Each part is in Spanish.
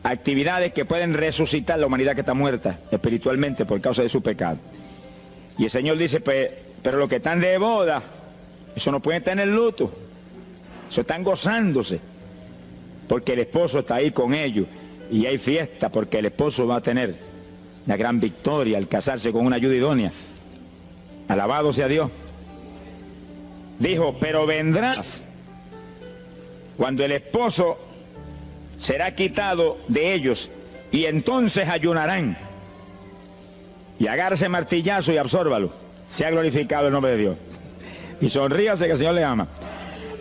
actividades que pueden resucitar la humanidad que está muerta espiritualmente por causa de su pecado. Y el Señor dice, pues, pero los que están de boda, eso no pueden tener luto, eso están gozándose, porque el esposo está ahí con ellos, y hay fiesta porque el esposo va a tener la gran victoria al casarse con una ayuda idónea. Alabado sea Dios. Dijo, pero vendrás cuando el esposo será quitado de ellos, y entonces ayunarán. Y agárrese martillazo y absórbalo. Sea glorificado el nombre de Dios. Y sonríase que el Señor le ama.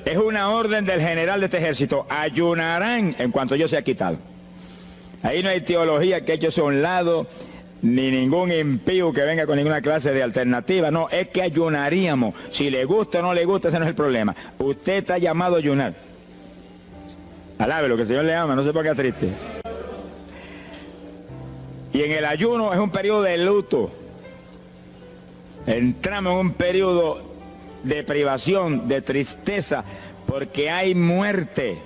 Es una orden del general de este ejército. Ayunarán en cuanto yo sea quitado. Ahí no hay teología que eche eso a un lado, ni ningún impío que venga con ninguna clase de alternativa. No, es que ayunaríamos. Si le gusta o no le gusta, ese no es el problema. Usted está llamado a ayunar. Alábelo, que el Señor le ama, no se ponga triste. Y en el ayuno es un periodo de luto. Entramos en un periodo de privación, de tristeza, porque hay muerte.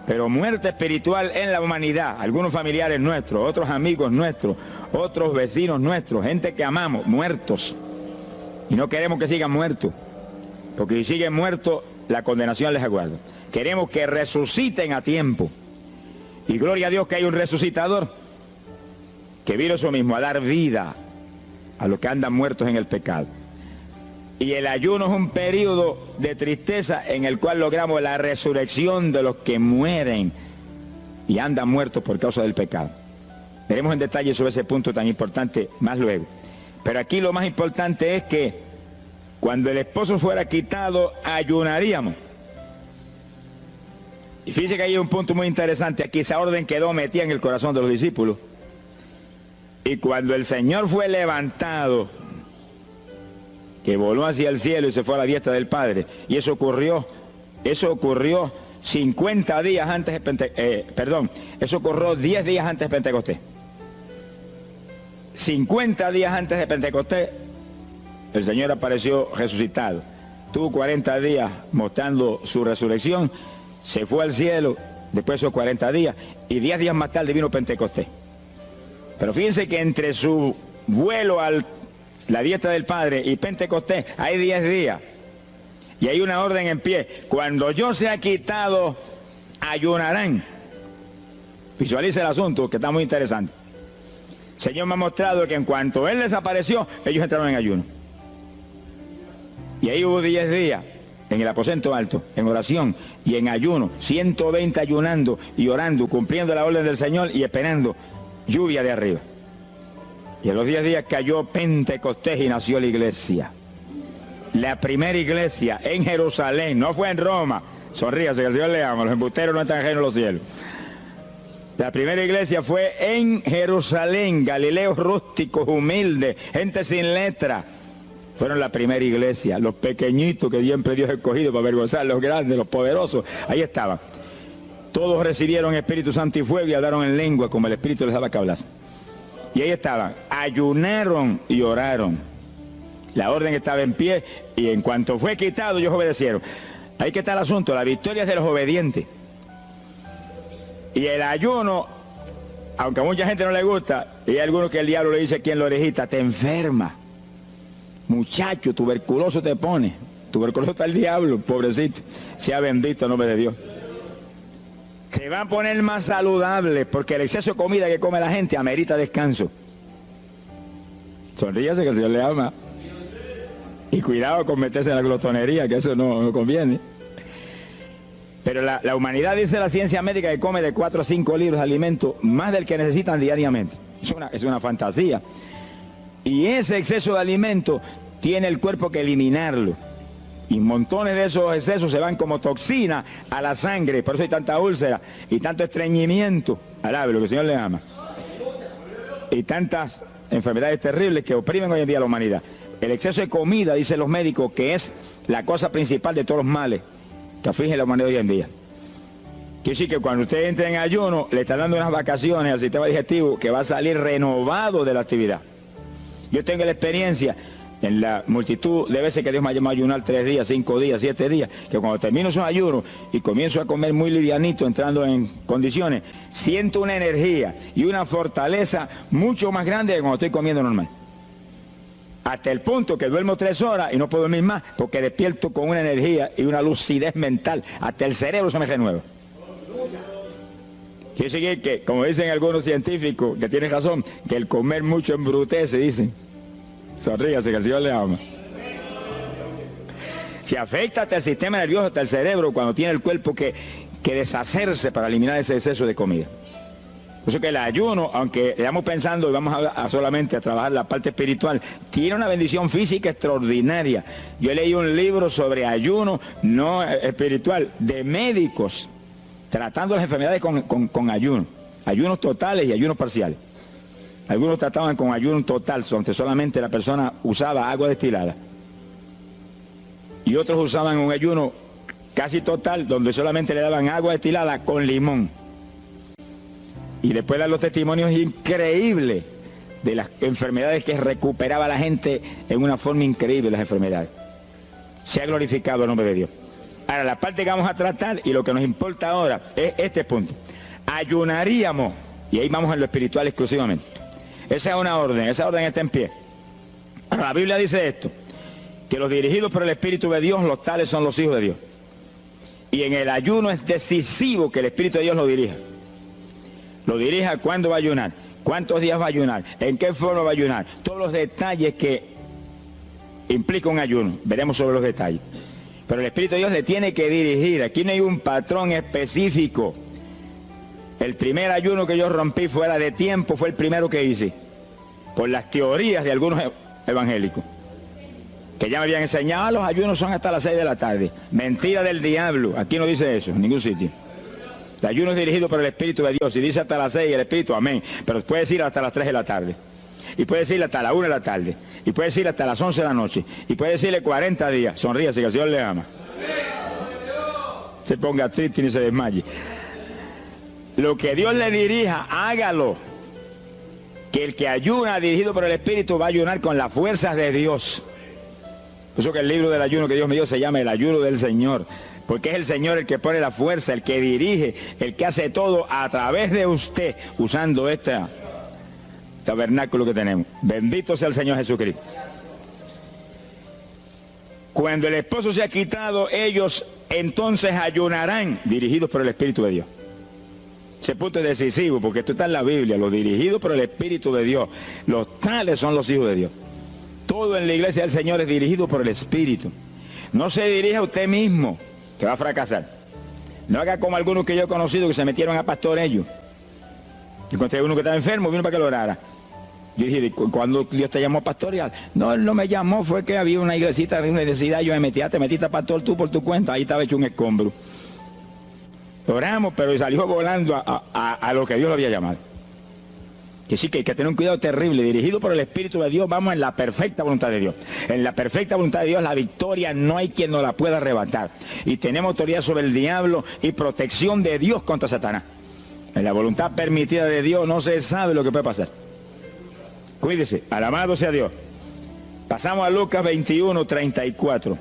Pero muerte espiritual en la humanidad. Algunos familiares nuestros, otros amigos nuestros, otros vecinos nuestros, gente que amamos, muertos. Y no queremos que sigan muertos, porque si siguen muertos, la condenación les aguarda. Queremos que resuciten a tiempo. Y gloria a Dios que hay un resucitador que vino eso mismo, a dar vida a los que andan muertos en el pecado. Y el ayuno es un periodo de tristeza en el cual logramos la resurrección de los que mueren y andan muertos por causa del pecado. Veremos en detalle sobre ese punto tan importante más luego. Pero aquí lo más importante es que cuando el esposo fuera quitado, ayunaríamos. Y fíjense que hay un punto muy interesante. Aquí esa orden quedó metida en el corazón de los discípulos. Y cuando el Señor fue levantado, que voló hacia el cielo y se fue a la diestra del Padre, y eso ocurrió 50 días antes de eso ocurrió 10 días antes de Pentecostés. 50 días antes de Pentecostés, el Señor apareció resucitado. Tuvo 40 días mostrando su resurrección, se fue al cielo después de esos 40 días, y 10 días más tarde vino Pentecostés. Pero fíjense que entre su vuelo a la diestra del Padre y Pentecostés hay 10 días. Y hay una orden en pie. Cuando yo sea quitado, ayunarán. Visualice el asunto, que está muy interesante. El Señor me ha mostrado que en cuanto Él desapareció, ellos entraron en ayuno. Y ahí hubo 10 días en el aposento alto, en oración y en ayuno. 120 ayunando y orando, cumpliendo la orden del Señor y esperando lluvia de arriba. Y en los 10 días cayó Pentecostés y nació la iglesia. La primera iglesia en Jerusalén, no fue en Roma. Sonríase, que el Señor le ama, los embusteros no están ajenos a los cielos. La primera iglesia fue en Jerusalén, Galileos rústicos, humildes, gente sin letra. Fueron la primera iglesia, los pequeñitos que siempre Dios ha escogido para avergonzar, los grandes, los poderosos, ahí estaban. Todos recibieron Espíritu Santo y fuego y hablaron en lengua como el Espíritu les daba que hablasen. Y ahí estaban, ayunaron y oraron. La orden estaba en pie y en cuanto fue quitado, ellos obedecieron. Ahí que está el asunto, la victoria es de los obedientes. Y el ayuno, aunque a mucha gente no le gusta, y hay algunos que el diablo le dice aquí en la orejita, te enferma. Muchacho, tuberculoso te pone. Tuberculoso está el diablo, pobrecito. Sea bendito el nombre de Dios. Se va a poner más saludable porque el exceso de comida que come la gente amerita descanso. Sonríase que el Señor le ama. Y cuidado con meterse en la glotonería, que eso no conviene. Pero la humanidad, dice la ciencia médica, que come de 4 a 5 libros de alimento, más del que necesitan diariamente. Es una fantasía. Y ese exceso de alimento tiene el cuerpo que eliminarlo. Y montones de esos excesos se van como toxina a la sangre. Por eso hay tanta úlcera y tanto estreñimiento. Alábelo, que el Señor le ama. Y tantas enfermedades terribles que oprimen hoy en día a la humanidad. El exceso de comida, dicen los médicos, que es la cosa principal de todos los males que afligen a la humanidad hoy en día. Quiere decir que cuando usted entra en ayuno, le está dando unas vacaciones al sistema digestivo que va a salir renovado de la actividad. Yo tengo la experiencia en la multitud de veces que Dios me ha llamado a ayunar 3 días, 5 días, 7 días, que cuando termino esos ayunos y comienzo a comer muy livianito, entrando en condiciones, siento una energía y una fortaleza mucho más grande que cuando estoy comiendo normal. Hasta el punto que duermo 3 horas y no puedo dormir más, porque despierto con una energía y una lucidez mental. Hasta el cerebro se me renueva. Quiere decir que, como dicen algunos científicos, que tienen razón, que el comer mucho embrutece, dicen. Sonríase, que el Señor le ama. Si afecta hasta el sistema nervioso, hasta el cerebro, cuando tiene el cuerpo que deshacerse para eliminar ese exceso de comida. Por eso que el ayuno, aunque estamos pensando y vamos solamente a trabajar la parte espiritual, tiene una bendición física extraordinaria. Yo leí un libro sobre ayuno, no espiritual, de médicos, tratando las enfermedades con ayuno. Ayunos totales y ayunos parciales. Algunos trataban con ayuno total, donde solamente la persona usaba agua destilada. Y otros usaban un ayuno casi total, donde solamente le daban agua destilada con limón. Y después dan los testimonios increíbles de las enfermedades que recuperaba la gente en una forma increíble, las enfermedades. Se ha glorificado el nombre de Dios. Ahora, la parte que vamos a tratar y lo que nos importa ahora es este punto. Ayunaríamos, y ahí vamos en lo espiritual exclusivamente. Esa es una orden, esa orden está en pie. La Biblia dice esto, que los dirigidos por el Espíritu de Dios, los tales son los hijos de Dios. Y en el ayuno es decisivo que el Espíritu de Dios lo dirija. Lo dirija cuándo va a ayunar, cuántos días va a ayunar, en qué forma va a ayunar. Todos los detalles que implica un ayuno, veremos sobre los detalles. Pero el Espíritu de Dios le tiene que dirigir, aquí no hay un patrón específico. El primer ayuno que yo rompí fuera de tiempo fue el primero que hice, por las teorías de algunos evangélicos, que ya me habían enseñado, los ayunos son hasta las 6 de la tarde. Mentira del diablo, aquí no dice eso, en ningún sitio. El ayuno es dirigido por el Espíritu de Dios, y dice hasta las 6 el Espíritu, amén, pero puede decir hasta las 3 de la tarde, y puede decir hasta las 1 de la tarde, y puede decir hasta las 11 de la noche, y puede decirle 40 días, sonríase que el Señor le ama. Se ponga triste y ni se desmaye. Lo que Dios le dirija, hágalo. Que el que ayuna dirigido por el Espíritu va a ayunar con las fuerzas de Dios. Por eso que el libro del ayuno que Dios me dio se llama el ayuno del Señor. Porque es el Señor el que pone la fuerza, el que dirige, el que hace todo a través de usted, usando este tabernáculo que tenemos. Bendito sea el Señor Jesucristo. Cuando el esposo se ha quitado, ellos entonces ayunarán, dirigidos por el Espíritu de Dios. Ese punto es decisivo, porque esto está en la Biblia, los dirigidos por el Espíritu de Dios, los tales son los hijos de Dios. Todo en la iglesia del Señor es dirigido por el Espíritu. No se dirija a usted mismo, que va a fracasar. No haga como algunos que yo he conocido que se metieron a pastor ellos. Yo encontré uno que estaba enfermo, vino para que lo orara. Yo dije, ¿cuándo Dios te llamó pastoreal? No, él no me llamó, fue que había una iglesita de una necesidad, yo me metí, te metiste a pastor tú por tu cuenta, ahí estaba hecho un escombro. Oramos, pero salió volando a lo que Dios lo había llamado. Que sí, que hay que tener un cuidado terrible, dirigido por el Espíritu de Dios, vamos en la perfecta voluntad de Dios. En la perfecta voluntad de Dios, la victoria no hay quien nos la pueda arrebatar. Y tenemos autoridad sobre el diablo y protección de Dios contra Satanás. En la voluntad permitida de Dios no se sabe lo que puede pasar. Cuídese, alabado sea Dios. Pasamos a Lucas 21, 34.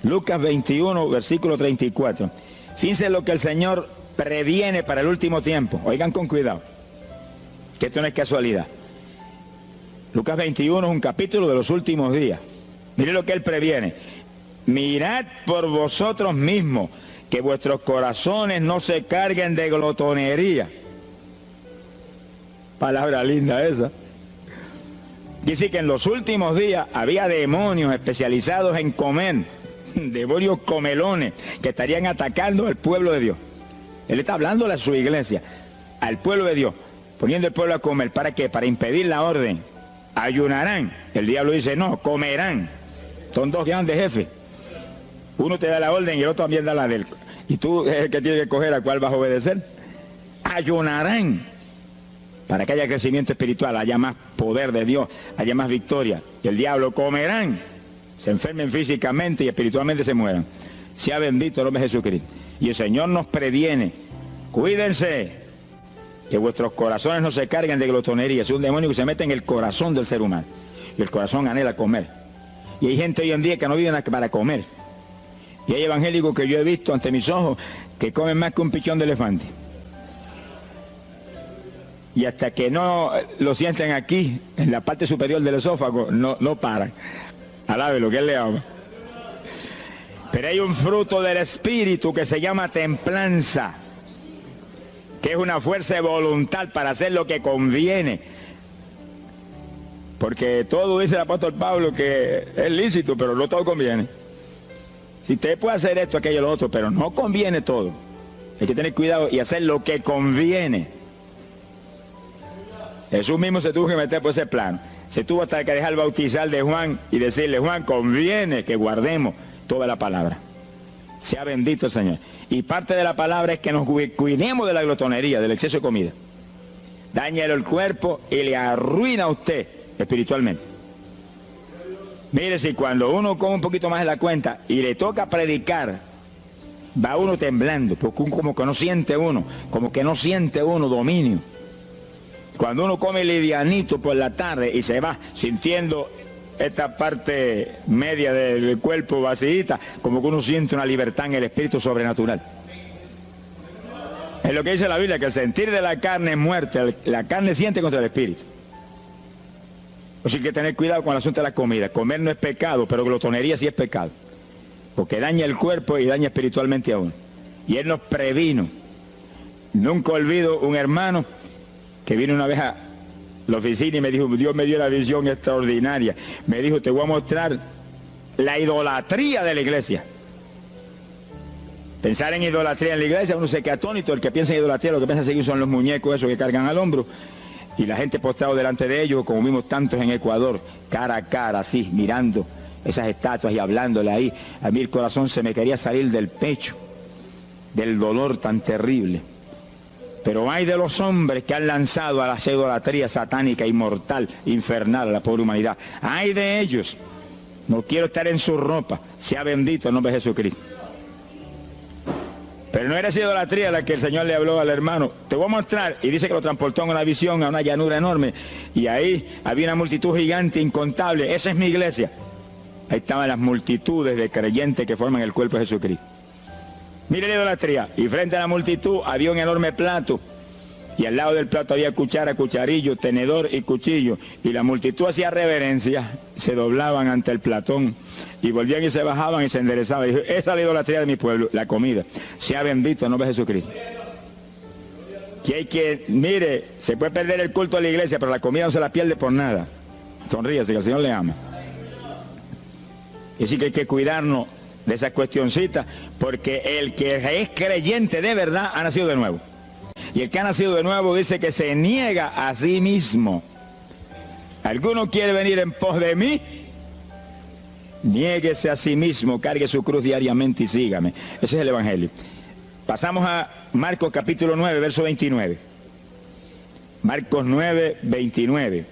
Lucas 21, versículo 34. Fíjense lo que el Señor previene para el último tiempo. Oigan con cuidado, que esto no es casualidad. Lucas 21 es un capítulo de los últimos días. Miren lo que Él previene. Mirad por vosotros mismos, que vuestros corazones no se carguen de glotonería. Palabra linda esa. Dice que en los últimos días había demonios especializados en comer, demonios comelones que estarían atacando al pueblo de Dios. Él está hablando a su iglesia, al pueblo de Dios, poniendo al pueblo a comer. ¿Para qué? Para impedir la orden. Ayunarán. El diablo dice, no, comerán. Son dos grandes jefes. Uno te da la orden y el otro también da la del. Y tú es el que tiene que escoger a cuál vas a obedecer. Ayunarán. Para que haya crecimiento espiritual, haya más poder de Dios, haya más victoria. Y el diablo comerán, se enfermen físicamente y espiritualmente se mueran. Sea bendito el nombre de Jesucristo. Y el Señor nos previene, cuídense, que vuestros corazones no se carguen de glotonería. Es un demonio que se mete en el corazón del ser humano. y el corazón anhela comer. Y hay gente hoy en día que no vive para comer. Y hay evangélicos que yo he visto ante mis ojos que comen más que un pichón de elefante. Y hasta que no lo sienten aquí, en la parte superior del esófago, no paran. Alabe lo que él le ama. Pero hay un fruto del Espíritu que se llama templanza, que es una fuerza de voluntad para hacer lo que conviene. Porque todo dice el apóstol Pablo que es lícito, pero no todo conviene. Si usted puede hacer esto, aquello, lo otro, pero no conviene todo. Hay que tener cuidado y hacer lo que conviene. Jesús mismo se tuvo que meter por ese plano. Se tuvo hasta que dejar bautizar de Juan y decirle: Juan, conviene que guardemos toda la palabra. Sea bendito el Señor. Y parte de la palabra es que nos cuidemos de la glotonería, del exceso de comida. Daña el cuerpo y le arruina a usted espiritualmente. Mire, si cuando uno come un poquito más de la cuenta y le toca predicar, va uno temblando, porque como que no siente uno dominio. Cuando uno come livianito por la tarde y se va sintiendo esta parte media del cuerpo vacíita, como que uno siente una libertad en el espíritu sobrenatural. Es lo que dice la Biblia, que el sentir de la carne es muerte, la carne siente contra el espíritu. Así que hay que tener cuidado con el asunto de la comida. Comer no es pecado, pero glotonería sí es pecado, porque daña el cuerpo y daña espiritualmente a uno. Y Él nos previno. Nunca olvido un hermano que vino una vez a la oficina y me dijo: Dios me dio una visión extraordinaria. Me dijo: te voy a mostrar la idolatría de la iglesia. Pensar en idolatría en la iglesia, uno se queda atónito. El que piensa en idolatría, lo que piensa seguir son los muñecos esos que cargan al hombro, y la gente postrado delante de ellos, como vimos tantos en Ecuador, cara a cara, así, mirando esas estatuas y hablándole ahí. A mí el corazón se me quería salir del pecho, del dolor tan terrible. Pero hay de los hombres que han lanzado a la idolatría satánica, inmortal, infernal a la pobre humanidad. Hay de ellos. No quiero estar en su ropa. Sea bendito el nombre de Jesucristo. Pero no era esa idolatría la que el Señor le habló al hermano. Te voy a mostrar. Y dice que lo transportó en una visión a una llanura enorme. Y ahí había una multitud gigante, incontable. Esa es mi iglesia. Ahí estaban las multitudes de creyentes que forman el cuerpo de Jesucristo. Mire la idolatría. Y frente a la multitud había un enorme plato. Y al lado del plato había cuchara, cucharillo, tenedor y cuchillo. Y la multitud hacía reverencia, se doblaban ante el platón. Y volvían y se bajaban y se enderezaban. Y dijo: esa es la idolatría de mi pueblo, la comida. Sea bendito el nombre de Jesucristo. Que hay que, mire, se puede perder el culto de la iglesia, pero la comida no se la pierde por nada. Sonríase, que el Señor le ama. Y así que hay que cuidarnos de esa cuestioncita, porque el que es creyente de verdad ha nacido de nuevo. Y el que ha nacido de nuevo dice que se niega a sí mismo. ¿Alguno quiere venir en pos de mí? Niéguese a sí mismo, cargue su cruz diariamente y sígame. Ese es el Evangelio. Pasamos a Marcos capítulo 9, verso 29. Marcos 9, 29.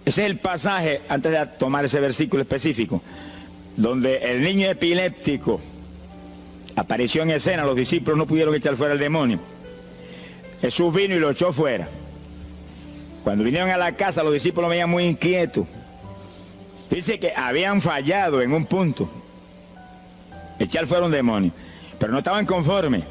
Ese es el pasaje, antes de tomar ese versículo específico, donde el niño epiléptico apareció en escena. Los discípulos no pudieron echar fuera el demonio. Jesús vino y lo echó fuera. Cuando vinieron a la casa, los discípulos veían muy inquietos. Dice que habían fallado en un punto, echar fuera un demonio, pero no estaban conformes.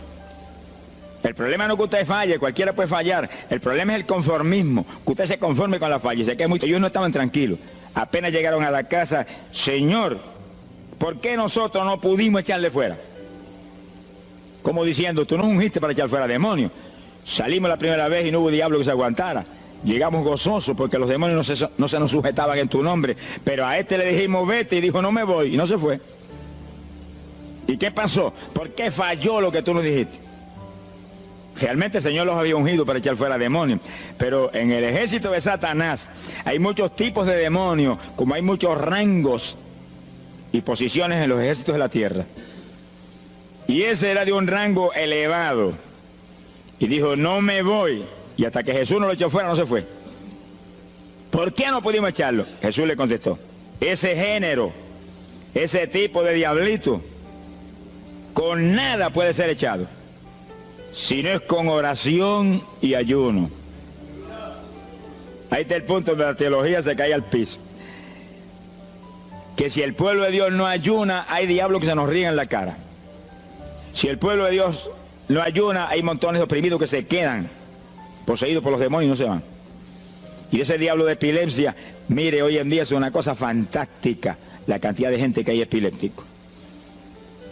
El problema no es que usted falle, cualquiera puede fallar. El problema es el conformismo, que usted se conforme con la falla. Y se queda mucho. Ellos no estaban tranquilos. Apenas llegaron a la casa: Señor, ¿por qué nosotros no pudimos echarle fuera? Como diciendo: tú nos ungiste para echar fuera demonios. Salimos la primera vez y no hubo diablo que se aguantara. Llegamos gozosos porque los demonios no se nos sujetaban en tu nombre. Pero a este le dijimos: vete, y dijo: no me voy, y no se fue. ¿Y qué pasó? ¿Por qué falló lo que tú nos dijiste? Realmente el Señor los había ungido para echar fuera demonios. Pero en el ejército de Satanás hay muchos tipos de demonios, como hay muchos rangos y posiciones en los ejércitos de la tierra. Y ese era de un rango elevado. Y dijo: no me voy. Y hasta que Jesús no lo echó fuera, no se fue. ¿Por qué no pudimos echarlo? Jesús le contestó: ese género, ese tipo de diablito, con nada puede ser echado, si no es con oración y ayuno. Ahí está el punto donde la teología se cae al piso. Que si el pueblo de Dios no ayuna, hay diablos que se nos ríen en la cara. Si el pueblo de Dios no ayuna, hay montones de oprimidos que se quedan poseídos por los demonios y no se van. Y ese diablo de epilepsia, mire, hoy en día es una cosa fantástica la cantidad de gente que hay epiléptico.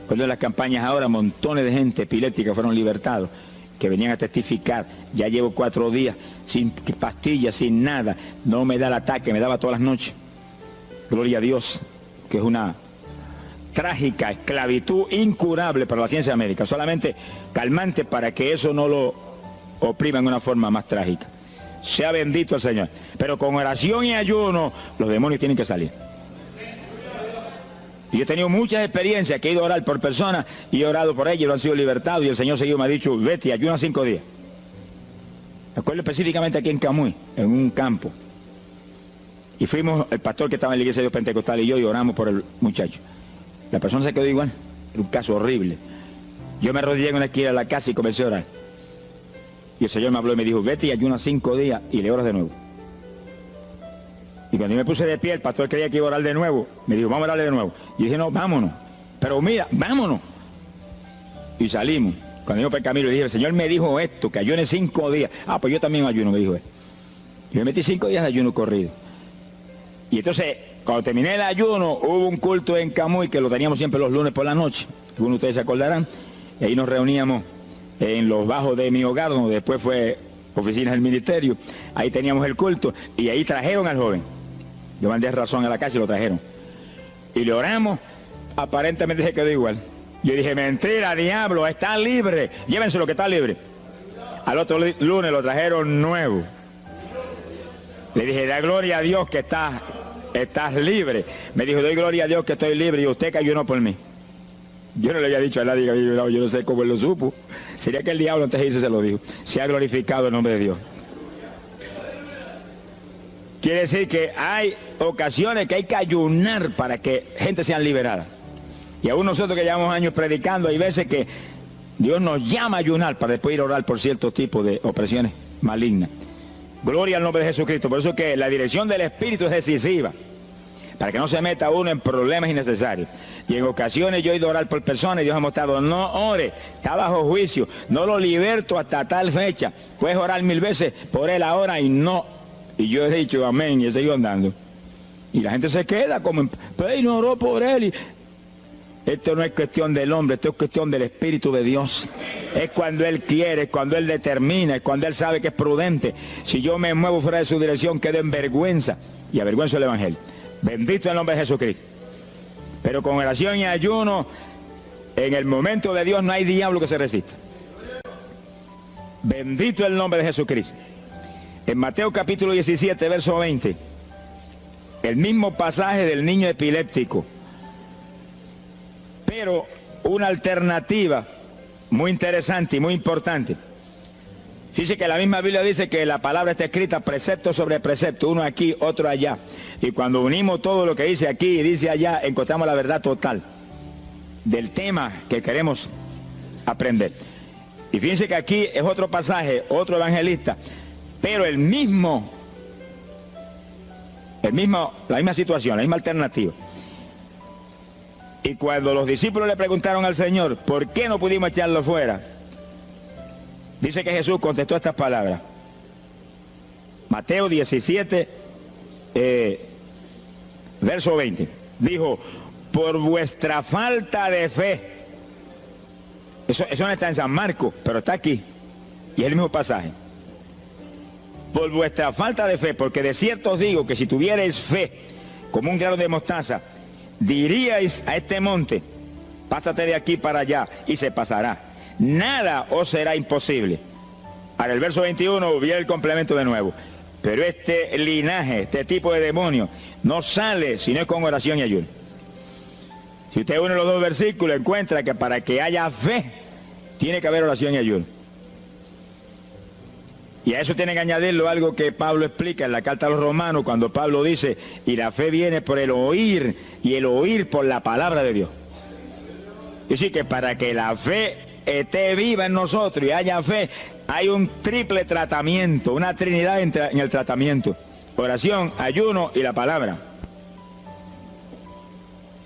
Cuando en las campañas ahora, montones de gente epiléptica fueron libertados, que venían a testificar. Ya llevo 4 días sin pastillas, sin nada, no me da el ataque, me daba todas las noches. Gloria a Dios, que es una trágica esclavitud incurable para la ciencia médica, solamente calmante para que eso no lo oprima en una forma más trágica. Sea bendito el Señor. Pero con oración y ayuno, los demonios tienen que salir. Y yo he tenido muchas experiencias que he ido a orar por personas y he orado por ellos y lo han sido libertados, y el Señor seguido me ha dicho, vete, ayuna 5 días. Me acuerdo específicamente aquí en Camuy, en un campo. Y fuimos, el pastor que estaba en la iglesia de Dios Pentecostal y yo, y oramos por el muchacho. La persona se quedó igual, era un caso horrible. Yo me arrodillé en una esquina de la casa y comencé a orar. Y el Señor me habló y me dijo, vete y ayuna 5 días y le oras de nuevo. Y cuando yo me puse de pie, el pastor creía que iba a orar de nuevo. Me dijo, vamos a orarle de nuevo. Y yo dije, no, vámonos. Pero mira, vámonos. Y salimos. Cuando yo por el camino le dije, el Señor me dijo esto, que ayune 5 días. Ah, pues yo también ayuno, me dijo él. Yo me metí 5 días de ayuno corrido. Y entonces, cuando terminé el ayuno, hubo un culto en Camuy, que lo teníamos siempre los lunes por la noche. Algunos de ustedes se acordarán. Y ahí nos reuníamos en los bajos de mi hogar, donde después fue oficinas del ministerio. Ahí teníamos el culto y ahí trajeron al joven. Yo mandé razón a la casa y lo trajeron. Y le oramos, aparentemente se quedó igual. Yo dije, mentira, diablo, está libre. Llévenselo que está libre. Al otro lunes lo trajeron nuevo. Le dije, da gloria a Dios que estás libre. Me dijo, doy gloria a Dios que estoy libre y usted que ayunó por mí. Yo no le había dicho a nadie que había ayunado, yo no sé cómo él lo supo. Sería que el diablo antes de irse se lo dijo. Se ha glorificado el nombre de Dios. Quiere decir que hay ocasiones que hay que ayunar para que gente sea liberada. Y aún nosotros que llevamos años predicando, hay veces que Dios nos llama a ayunar para después ir a orar por ciertos tipos de opresiones malignas. Gloria al nombre de Jesucristo. Por eso es que la dirección del Espíritu es decisiva, para que no se meta uno en problemas innecesarios. Y en ocasiones yo he ido a orar por personas y Dios ha mostrado, no ore, está bajo juicio, no lo liberto hasta tal fecha. Puedes orar 1000 veces por él ahora y no. Y yo he dicho amén y he seguido andando. Y la gente se queda como, pero no oró por él. Y esto no es cuestión del hombre, esto es cuestión del Espíritu de Dios. Es cuando Él quiere, es cuando Él determina, es cuando Él sabe que es prudente. Si yo me muevo fuera de su dirección, quedo en vergüenza y avergüenzo el Evangelio. Bendito el nombre de Jesucristo. Pero con oración y ayuno, en el momento de Dios no hay diablo que se resista. Bendito el nombre de Jesucristo. En Mateo capítulo 17, verso 20, el mismo pasaje del niño epiléptico, pero una alternativa muy interesante y muy importante. Fíjese que la misma Biblia dice que la palabra está escrita precepto sobre precepto, uno aquí, otro allá. Y cuando unimos todo lo que dice aquí y dice allá, encontramos la verdad total del tema que queremos aprender. Y fíjense que aquí es otro pasaje, otro evangelista, pero la misma situación, la misma alternativa. Y cuando los discípulos le preguntaron al Señor, ¿por qué no pudimos echarlo fuera? Dice que Jesús contestó estas palabras. Mateo 17, verso 20. Dijo, por vuestra falta de fe. Eso no está en San Marcos, pero está aquí. Y es el mismo pasaje. Por vuestra falta de fe, porque de cierto os digo que si tuvierais fe como un grano de mostaza, diríais a este monte, pásate de aquí para allá, y se pasará. Nada os será imposible. Ahora el verso 21 viene el complemento de nuevo. Pero este linaje, este tipo de demonio, no sale si no es con oración y ayuno. Si usted une los dos versículos, encuentra que para que haya fe, tiene que haber oración y ayuno. Y a eso tiene que añadirlo algo que Pablo explica en la carta a los Romanos, cuando Pablo dice, y la fe viene por el oír, y el oír por la palabra de Dios. Y así que para que la fe esté viva en nosotros y haya fe, hay un triple tratamiento, una trinidad en el tratamiento. oración, ayuno y la palabra.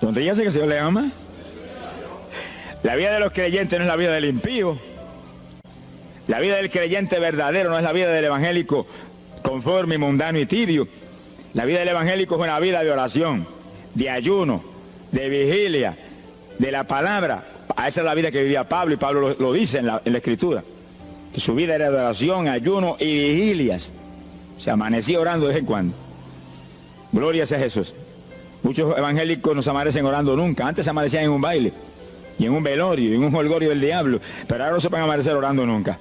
¿Donde ya sé que el Señor le ama? La vida de los creyentes no es la vida del impío. La vida del creyente verdadero no es la vida del evangélico conforme, mundano y tibio. La vida del evangélico es una vida de oración, de ayuno, de vigilia, de la palabra. Esa es la vida que vivía Pablo, y Pablo lo dice en la Escritura, que su vida era de oración, ayuno y vigilias. Se amanecía orando de vez en cuando. Gloria sea Jesús. Muchos evangélicos no se amanecen orando nunca. Antes se amanecían en un baile, y en un velorio, y en un holgorio del diablo, pero ahora no se van a amanecer orando nunca.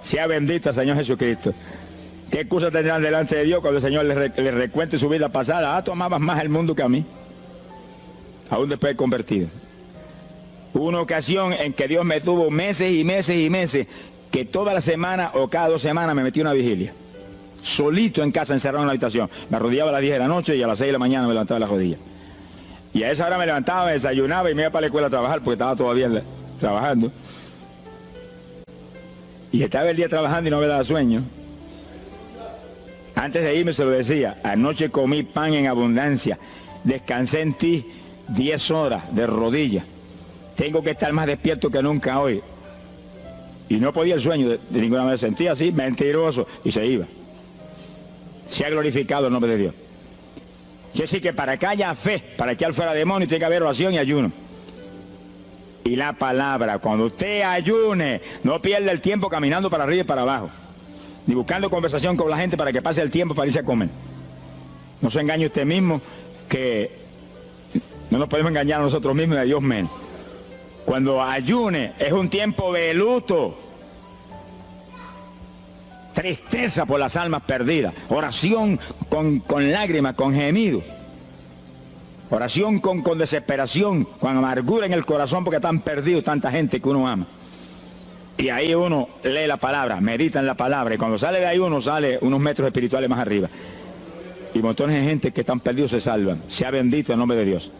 Sea bendito el Señor Jesucristo. ¿Qué excusa tendrán delante de Dios cuando el Señor les recuente su vida pasada? Ah, tú amabas más el mundo que a mí, aún después de convertido. Hubo una ocasión en que Dios me tuvo meses y meses y meses, que toda la semana o cada 2 semanas me metí una vigilia. Solito en casa, encerrado en la habitación. Me arrodillaba a las 10 de la noche y a las 6 de la mañana me levantaba las rodillas. Y a esa hora me levantaba, me desayunaba y me iba para la escuela a trabajar, porque estaba todavía trabajando. Y estaba el día trabajando y no me daba sueño. Antes de irme se lo decía: anoche comí pan en abundancia, descansé en ti 10 horas de rodillas, tengo que estar más despierto que nunca hoy. Y no podía el sueño de ninguna manera, sentía así, mentiroso, y se iba. Se ha glorificado el nombre de Dios. Quiere decir que para que haya fe, para echar fuera demonios, tiene que haber oración y ayuno. Y la palabra, cuando usted ayune, no pierda el tiempo caminando para arriba y para abajo, ni buscando conversación con la gente para que pase el tiempo para irse a comer. No se engañe usted mismo, que no nos podemos engañar a nosotros mismos y a Dios menos. Cuando ayune es un tiempo de luto, tristeza por las almas perdidas, oración con lágrimas, con gemido, oración con desesperación, con amargura en el corazón porque están perdidos tanta gente que uno ama. Y ahí uno lee la palabra, medita en la palabra, y cuando sale de ahí uno sale unos metros espirituales más arriba. Y montones de gente que están perdidos se salvan. Sea bendito el nombre de Dios.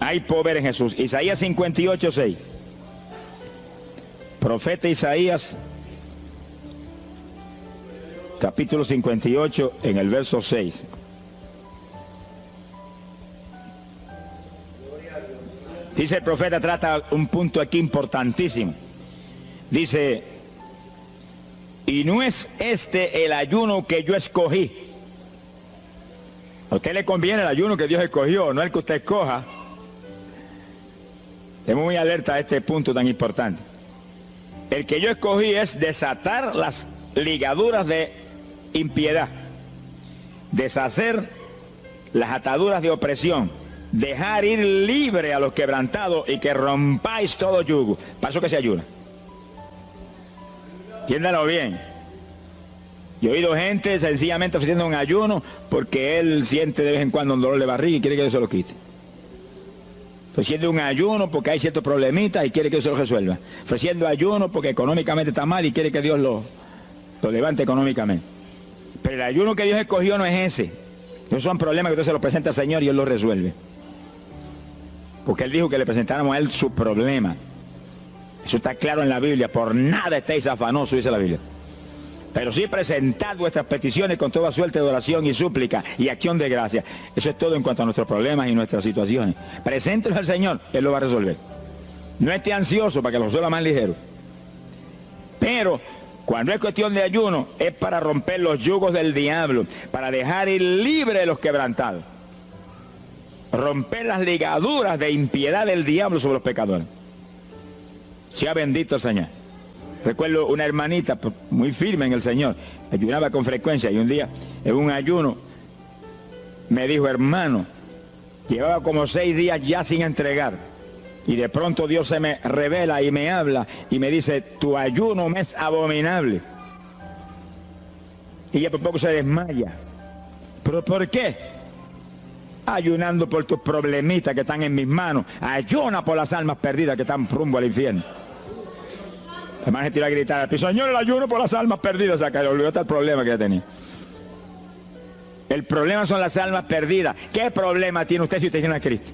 Hay poder en Jesús. Isaías 58:6. Profeta Isaías, capítulo 58, en el verso 6. Dice el profeta, trata un punto aquí importantísimo. Dice: y no es este el ayuno que yo escogí. A usted le conviene el ayuno que Dios escogió, no el que usted escoja. Estemos muy alerta a este punto tan importante. El que yo escogí es desatar las ligaduras de impiedad, deshacer las ataduras de opresión, dejar ir libre a los quebrantados y que rompáis todo yugo. Para eso que se ayuna. Entiéndalo bien. Yo he oído gente sencillamente ofreciendo un ayuno porque él siente de vez en cuando un dolor de barriga y quiere que Dios se lo quite. Ofreciendo un ayuno porque hay ciertos problemitas y quiere que Dios se lo resuelva. Ofreciendo ayuno porque económicamente está mal y quiere que Dios lo levante económicamente. Pero el ayuno que Dios escogió no es ese. Esos son problemas que usted se los presenta al Señor y Él los resuelve. Porque Él dijo que le presentáramos a Él su problema. Eso está claro en la Biblia. Por nada estéis afanosos, dice la Biblia. Pero sí presentad vuestras peticiones con toda suerte de oración y súplica y acción de gracia. Eso es todo en cuanto a nuestros problemas y nuestras situaciones. Preséntelos al Señor, Él lo va a resolver. No esté ansioso para que lo resuelva más ligero. Pero cuando es cuestión de ayuno, es para romper los yugos del diablo, para dejar ir libre a los quebrantados. Romper las ligaduras de impiedad del diablo sobre los pecadores. Sea bendito el Señor. Recuerdo una hermanita muy firme en el Señor, ayunaba con frecuencia, y un día en un ayuno me dijo: hermano, llevaba como 6 días ya sin entregar, y de pronto Dios se me revela y me habla y me dice: tu ayuno me es abominable. Y ella por poco se desmaya. ¿Pero por qué? Ayunando por tus problemitas que están en mis manos. Ayuna por las almas perdidas que están rumbo al infierno. Además se tira a gritar: Señor, el ayuno por las almas perdidas. O sea, que le olvidó hasta el problema que ya tenía. El problema son las almas perdidas. ¿Qué problema tiene usted si usted tiene a Cristo?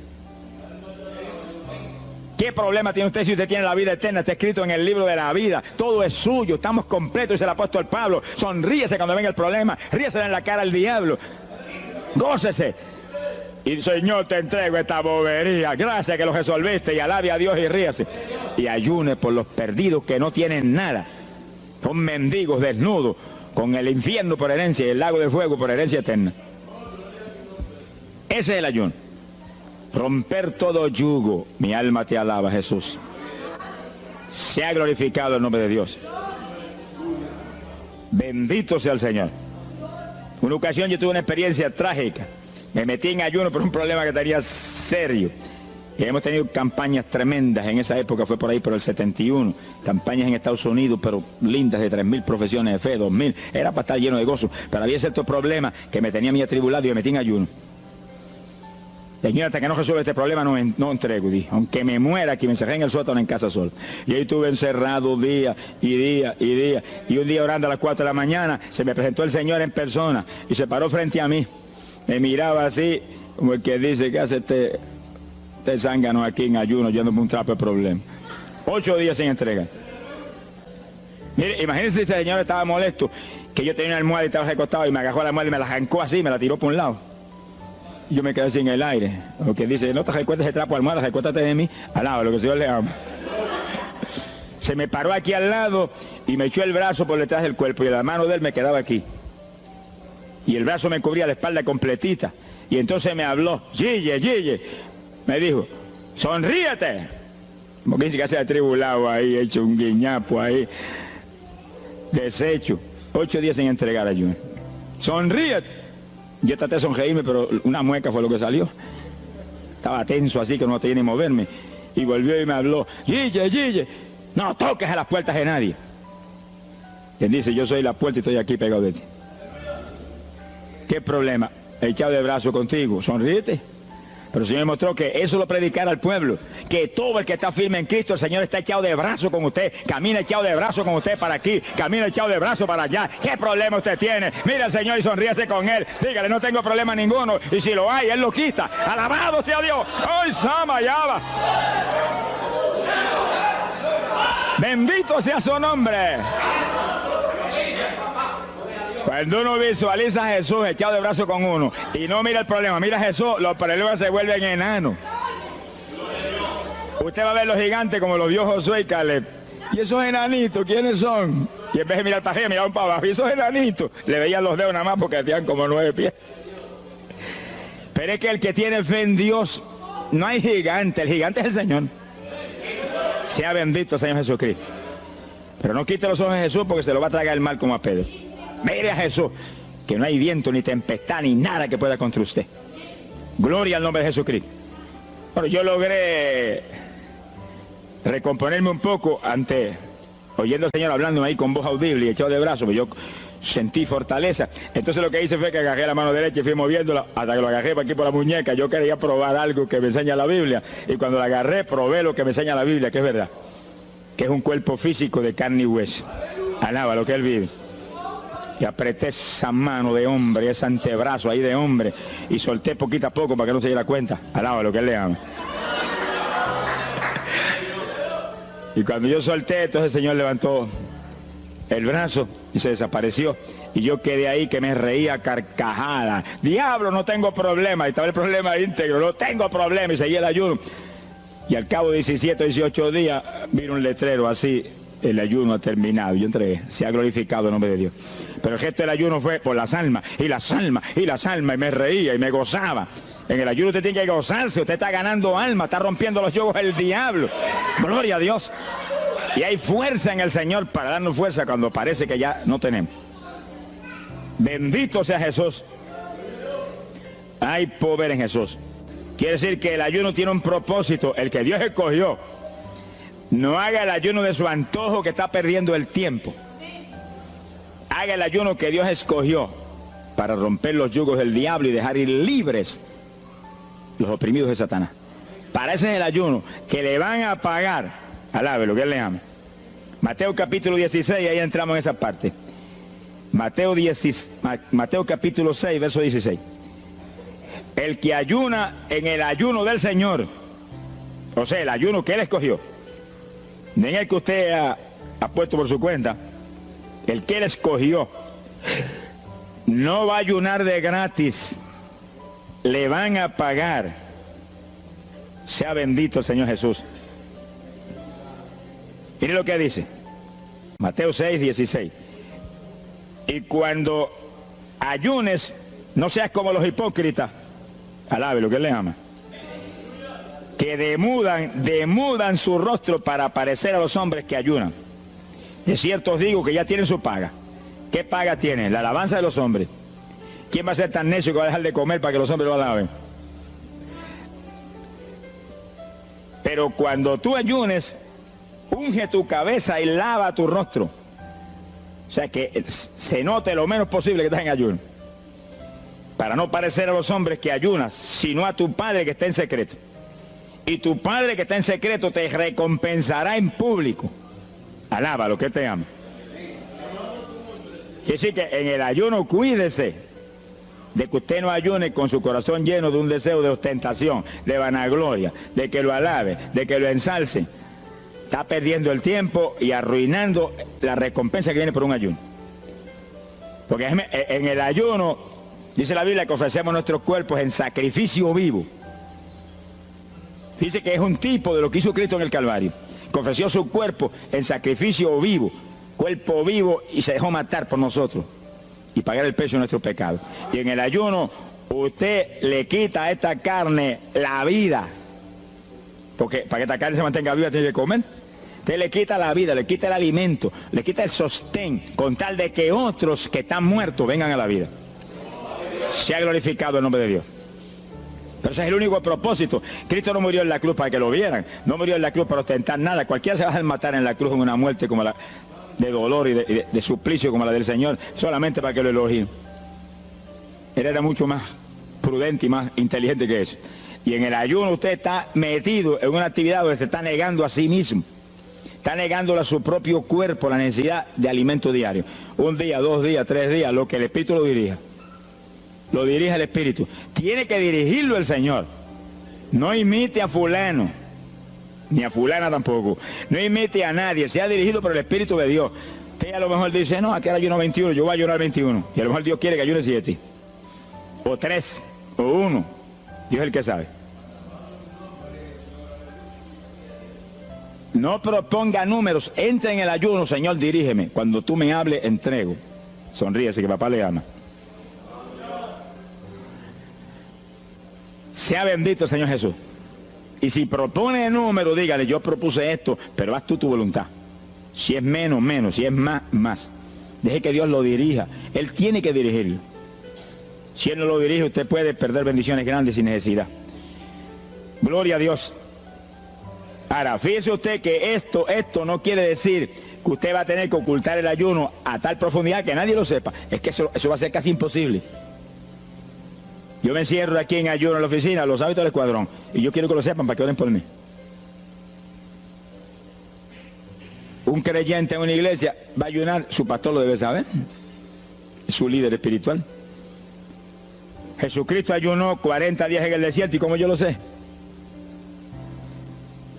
¿Qué problema tiene usted si usted tiene la vida eterna? Está escrito en el libro de la vida. Todo es suyo. Estamos completos, dice el apóstol Pablo. Sonríese cuando venga el problema. Ríese en la cara al diablo. Gócese. Y Señor, te entrego esta bobería. Gracias que lo resolviste. Y alabe a Dios y ríase. Y ayune por los perdidos que no tienen nada. Son mendigos desnudos, con el infierno por herencia y el lago de fuego por herencia eterna. Ese es el ayuno. Romper todo yugo. Mi alma te alaba, Jesús. Sea glorificado el nombre de Dios. Bendito sea el Señor. Una ocasión yo tuve una experiencia trágica. Me metí en ayuno por un problema que tenía serio. Y hemos tenido campañas tremendas. En esa época fue por ahí, por el 71. Campañas en Estados Unidos, pero lindas, de 3.000 profesiones de fe, 2.000. Era para estar lleno de gozo. Pero había ciertos problemas que me tenía a mí atribulado y me metí en ayuno. Señor, hasta que no resuelva este problema no entrego, dije. Aunque me muera aquí, me encerré en el sótano en casa solo. Y ahí estuve encerrado día y día y día. Y un día orando a las 4 de la mañana, se me presentó el Señor en persona y se paró frente a mí. Me miraba así, como el que dice, ¿qué hace este zángano aquí en ayuno, yéndome un trapo de problema? 8 días sin entrega. Mire, imagínense si el Señor estaba molesto, que yo tenía una almohada y estaba recostado y me agarró la almohada y me la arrancó así, me la tiró por un lado. Y yo me quedé así en el aire. O que dice, no te recuerdes ese trapo de almohada, recuéstate de mí, al lado, lo que el Señor le ama. Se me paró aquí al lado y me echó el brazo por detrás del cuerpo y la mano de él me quedaba aquí. Y el brazo me cubría la espalda completita. Y entonces me habló, Gille, me dijo, sonríete. Como que dice que se ha atribulado ahí, hecho un guiñapo ahí, deshecho. 8 días sin entregar ayuno. Sonríete. Yo traté de sonreírme, pero una mueca fue lo que salió. Estaba tenso así que no tenía ni moverme. Y volvió y me habló, Gille, no toques a las puertas de nadie. Quien dice, yo soy la puerta y estoy aquí pegado de ti. ¿Qué problema? Echado de brazo contigo, sonríete. Pero el Señor me mostró que eso lo predicara al pueblo, que todo el que está firme en Cristo, el Señor está echado de brazo con usted, camina echado de brazo con usted para aquí, camina echado de brazo para allá. ¿Qué problema usted tiene? Mira al Señor y sonríese con Él, dígale, no tengo problema ninguno, y si lo hay, Él lo quita. Alabado sea Dios. ¡Ay, Sama, Yaba! Bendito sea su nombre. Cuando uno visualiza a Jesús echado de brazo con uno y no mira el problema, mira a Jesús, los problemas se vuelven enanos. Usted va a ver los gigantes como los vio Josué y Caleb. ¿Y esos enanitos quiénes son? Y en vez de mirar para arriba, miraban para abajo. ¿Y esos enanitos? Le veían los dedos nada más porque tenían como 9 pies. Pero es que el que tiene fe en Dios, no hay gigante, el gigante es el Señor. Sea bendito Señor Jesucristo. Pero no quite los ojos de Jesús porque se lo va a tragar el mal como a Pedro. Mire a Jesús, que no hay viento, ni tempestad, ni nada que pueda contra usted. Gloria al nombre de Jesucristo. Bueno, yo logré recomponerme un poco oyendo al Señor hablándome ahí con voz audible y echado de brazos, pero yo sentí fortaleza. Entonces lo que hice fue que agarré la mano derecha y fui moviéndola hasta que lo agarré por aquí por la muñeca. Yo quería probar algo que me enseña la Biblia. Y cuando la agarré, probé lo que me enseña la Biblia, que es verdad. Que es un cuerpo físico de carne y hueso. Alaba lo que Él vive. Y apreté esa mano de hombre, ese antebrazo ahí de hombre, y solté poquito a poco para que no se diera cuenta. Alaba lo que Él le ama. Y cuando yo solté, entonces el Señor levantó el brazo y se desapareció. Y yo quedé ahí que me reía carcajada. Diablo, no tengo problema. Y estaba el problema íntegro, no tengo problema. Y seguí el ayuno. Y al cabo de 17 o 18 días, vino un letrero así. El ayuno ha terminado. Yo entregué. Se ha glorificado el nombre de Dios. Pero el gesto del ayuno fue por las almas, y las almas, y las almas, y me reía y me gozaba. En el ayuno usted tiene que gozarse, usted está ganando alma, está rompiendo los yugos del diablo. Gloria a Dios. Y hay fuerza en el Señor para darnos fuerza cuando parece que ya no tenemos. Bendito sea Jesús. Hay poder en Jesús. Quiere decir que el ayuno tiene un propósito, el que Dios escogió. No haga el ayuno de su antojo que está perdiendo el tiempo. Haga el ayuno que Dios escogió para romper los yugos del diablo y dejar ir libres los oprimidos de Satanás. Para ese es el ayuno que le van a pagar. Alabe lo que Él le ama. Mateo capítulo 16, ahí entramos en esa parte. Mateo capítulo 6, verso 16. El que ayuna en el ayuno del Señor, O sea, el ayuno que Él escogió, no en el que usted ha puesto por su cuenta, el que Él escogió, no va a ayunar de gratis, le van a pagar. Sea bendito el Señor Jesús. Mire lo que dice, Mateo 6, 16. Y cuando ayunes, no seas como los hipócritas, alabe lo que Él le ama, que demudan su rostro para parecer a los hombres que ayunan. De cierto os digo que ya tienen su paga. ¿Qué paga tienen? La alabanza de los hombres. ¿Quién va a ser tan necio que va a dejar de comer para que los hombres lo alaben? Pero cuando tú ayunes, unge tu cabeza y lava tu rostro. O sea, que se note lo menos posible que estás en ayuno, para no parecer a los hombres que ayunas, sino a tu Padre que está en secreto. Y tu Padre que está en secreto te recompensará en público. Alábalo, que te ama. Quiere decir que en el ayuno cuídese de que usted no ayune con su corazón lleno de un deseo de ostentación, de vanagloria, de que lo alabe, de que lo ensalce. Está perdiendo el tiempo y arruinando la recompensa que viene por un ayuno. Porque en el ayuno, dice la Biblia, que ofrecemos nuestros cuerpos en sacrificio vivo. Dice que es un tipo de lo que hizo Cristo en el Calvario, que ofreció su cuerpo en sacrificio vivo, cuerpo vivo, y se dejó matar por nosotros y pagar el precio de nuestro pecado. Y en el ayuno usted le quita a esta carne la vida, porque para que esta carne se mantenga viva tiene que comer. Usted le quita la vida, le quita el alimento, le quita el sostén, con tal de que otros que están muertos vengan a la vida. Sea glorificado el nombre de Dios. Pero ese es el único propósito. Cristo no murió en la cruz para que lo vieran, no murió en la cruz para ostentar nada. Cualquiera se va a matar en la cruz en una muerte como la de dolor y de suplicio como la del Señor, solamente para que lo elogien. Él era mucho más prudente y más inteligente que eso. Y en el ayuno usted está metido en una actividad donde se está negando a sí mismo, está negándole a su propio cuerpo la necesidad de alimento diario. Un día, 2 días, 3 días, lo que el Espíritu lo dirija. Lo dirige el Espíritu. Tiene que dirigirlo el Señor. No imite a fulano, ni a fulana tampoco. No imite a nadie, sea dirigido por el Espíritu de Dios. Usted a lo mejor dice, no, aquí ayuno 21, yo voy a ayunar 21. Y a lo mejor Dios quiere que ayune 7. O 3, o 1. Dios es el que sabe. No proponga números, entre en el ayuno, Señor, dirígeme. Cuando tú me hables, entrego. Sonríese que papá le ama. Sea bendito el Señor Jesús. Y si propone número, dígale, yo propuse esto, pero haz tú tu voluntad. Si es menos, menos, si es más, más. Deje que Dios lo dirija. Él tiene que dirigirlo. Si Él no lo dirige, usted puede perder bendiciones grandes sin necesidad. Gloria a Dios. Ahora, fíjese usted que esto no quiere decir que usted va a tener que ocultar el ayuno a tal profundidad que nadie lo sepa. Es que eso va a ser casi imposible. Yo me encierro aquí en ayuno en la oficina, los hábitos del escuadrón, y yo quiero que lo sepan para que oren por mí. Un creyente en una iglesia va a ayunar, su pastor lo debe saber, es su líder espiritual. Jesucristo ayunó 40 días en el desierto, ¿y cómo yo lo sé?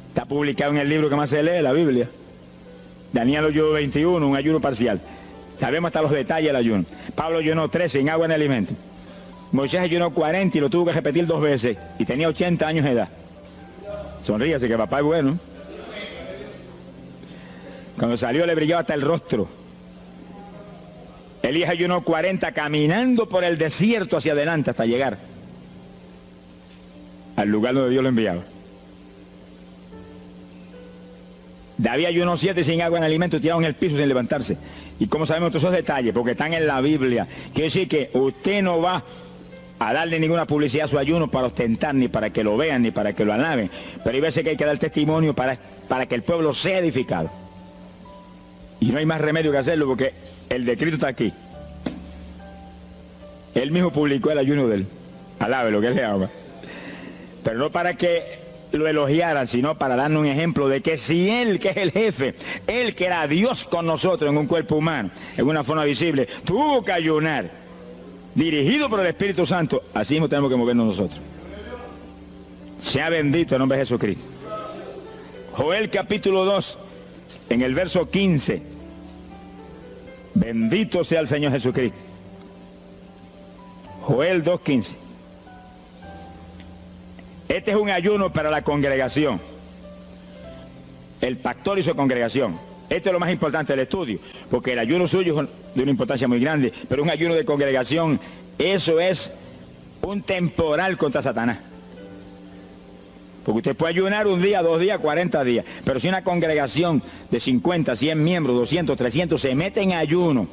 Está publicado en el libro que más se lee, la Biblia. Daniel ayunó 21, un ayuno parcial. Sabemos hasta los detalles del ayuno. Pablo ayunó 13 sin agua en alimento. Moisés ayunó 40 y lo tuvo que repetir 2 veces. Y tenía 80 años de edad. Sonríase que papá es bueno. Cuando salió le brillaba hasta el rostro. Elías ayunó 40 caminando por el desierto hacia adelante hasta llegar al lugar donde Dios lo enviaba. David ayunó 7 sin agua en alimento, tirado en el piso sin levantarse. ¿Y cómo sabemos todos esos detalles? Porque están en la Biblia. Quiere decir que usted no va a darle ninguna publicidad a su ayuno para ostentar, ni para que lo vean, ni para que lo alaben. Pero hay veces que hay que dar testimonio para que el pueblo sea edificado. Y no hay más remedio que hacerlo porque el decreto está aquí. Él mismo publicó el ayuno de él. Alabe lo que él le ama. Pero no para que lo elogiaran, sino para darnos un ejemplo de que si él, que es el jefe, él que era Dios con nosotros en un cuerpo humano, en una forma visible, tuvo que ayunar, dirigido por el Espíritu Santo, así mismo tenemos que movernos nosotros. Sea bendito el nombre de Jesucristo. Joel capítulo 2, en el verso 15. Bendito sea el Señor Jesucristo. Joel 2:15. Este es un ayuno para la congregación. El pastor y su congregación. Esto es lo más importante del estudio, porque el ayuno suyo es de una importancia muy grande, pero un ayuno de congregación, eso es un temporal contra Satanás. Porque usted puede ayunar un día, 2 días, 40 días, pero si una congregación de 50, 100 miembros, 200, 300 se mete en ayuno,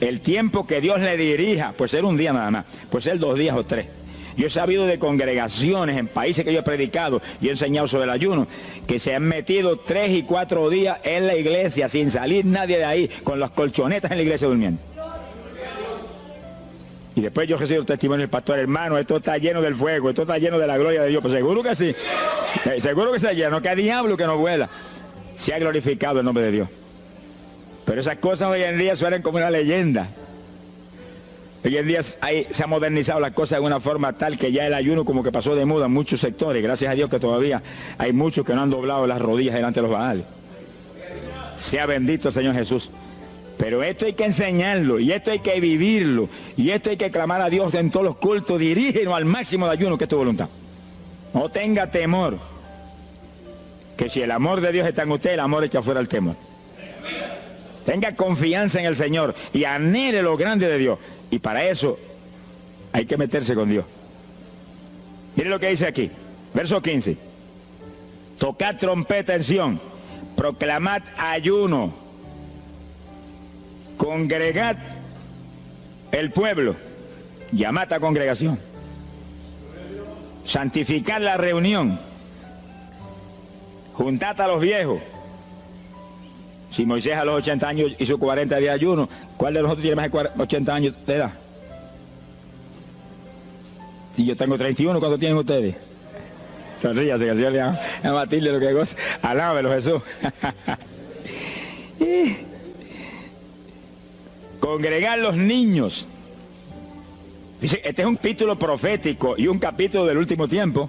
el tiempo que Dios le dirija, puede ser un día nada más, puede ser 2 días o 3. Yo he sabido de congregaciones en países que yo he predicado y he enseñado sobre el ayuno, que se han metido 3 y 4 días en la iglesia sin salir nadie de ahí, con las colchonetas en la iglesia durmiendo. Y después yo recibo el testimonio del pastor: hermano, esto está lleno del fuego, esto está lleno de la gloria de Dios. Pues seguro que sí, seguro que está lleno, que hay diablo que no vuela. Se ha glorificado el nombre de Dios. Pero esas cosas hoy en día suenan como una leyenda. Hoy en día se ha modernizado las cosas de una forma tal que ya el ayuno como que pasó de moda en muchos sectores. Gracias a Dios que todavía hay muchos que no han doblado las rodillas delante de los Baales. Sea bendito el Señor Jesús. Pero esto hay que enseñarlo, y esto hay que vivirlo, y esto hay que clamar a Dios en todos los cultos. Dirígenos al máximo de ayuno, que es tu voluntad. No tenga temor, que si el amor de Dios está en usted, el amor echa fuera el temor. Tenga confianza en el Señor y anhele lo grande de Dios. Y para eso hay que meterse con Dios. Mire lo que dice aquí, verso 15. Tocad trompeta en Sión, proclamad ayuno, congregad el pueblo, llamad a congregación, santificad la reunión, juntad a los viejos. Si Moisés a los 80 años hizo 40 días de ayuno, ¿cuál de nosotros tiene más de 80 años de edad? Si yo tengo 31, ¿cuánto tienen ustedes? Sonríase, que el Señor le va a batirle lo que goza. Alábelo, Jesús. Congregar los niños. Dice, este es un capítulo profético y un capítulo del último tiempo.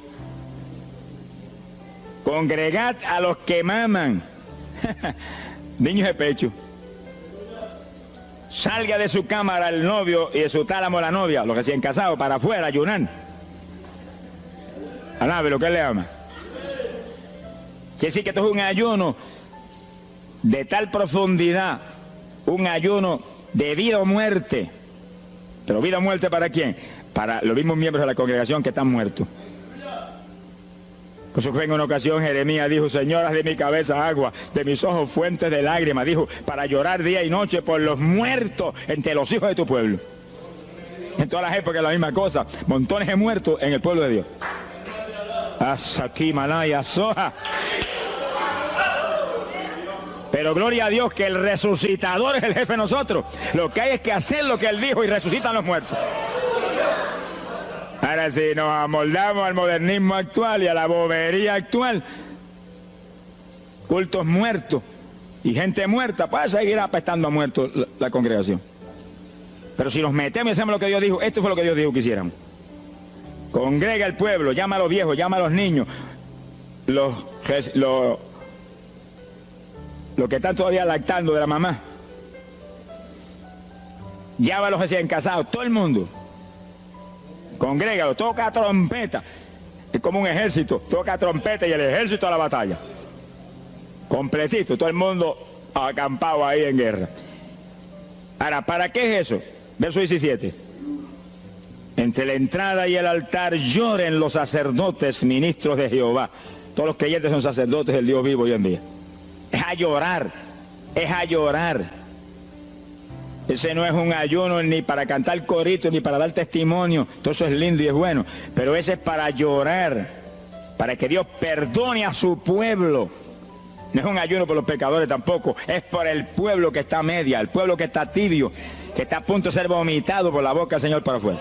Congregad a los que maman. Niños de pecho. Salga de su cámara el novio y de su tálamo la novia, los recién casados, para afuera, ayunar. Alabe lo que él le ama. Quiere decir que esto es un ayuno de tal profundidad, un ayuno de vida o muerte. Pero vida o muerte, ¿para quién? Para los mismos miembros de la congregación que están muertos. Por eso fue en una ocasión Jeremías dijo: Señor, haz de mi cabeza agua, de mis ojos fuentes de lágrimas, dijo, para llorar día y noche por los muertos entre los hijos de tu pueblo. En todas las épocas la misma cosa, montones de muertos en el pueblo de Dios. Asaki Malaya Soja. Pero gloria a Dios que el resucitador es el jefe de nosotros. Lo que hay es que hacer lo que él dijo y resucitan los muertos. Ahora, si nos amoldamos al modernismo actual y a la bobería actual, cultos muertos y gente muerta, pues seguir apestando a muertos la congregación. Pero si nos metemos y hacemos lo que Dios dijo, esto fue lo que Dios dijo que hiciéramos. Congrega el pueblo, llama a los viejos, llama a los niños, los que están todavía lactando de la mamá. Llama a los recién casados, todo el mundo. Congrégalo, toca trompeta. Es como un ejército, toca trompeta y el ejército a la batalla. Completito, todo el mundo acampado ahí en guerra. Ahora, ¿para qué es eso? Verso 17. Entre la entrada y el altar lloren los sacerdotes, ministros de Jehová. Todos los creyentes son sacerdotes del Dios vivo hoy en día. Es a llorar, es a llorar. Ese no es un ayuno ni para cantar corito, ni para dar testimonio. Todo eso es lindo y es bueno. Pero ese es para llorar, para que Dios perdone a su pueblo. No es un ayuno por los pecadores tampoco. Es por el pueblo que está a media, el pueblo que está tibio, que está a punto de ser vomitado por la boca del Señor para afuera.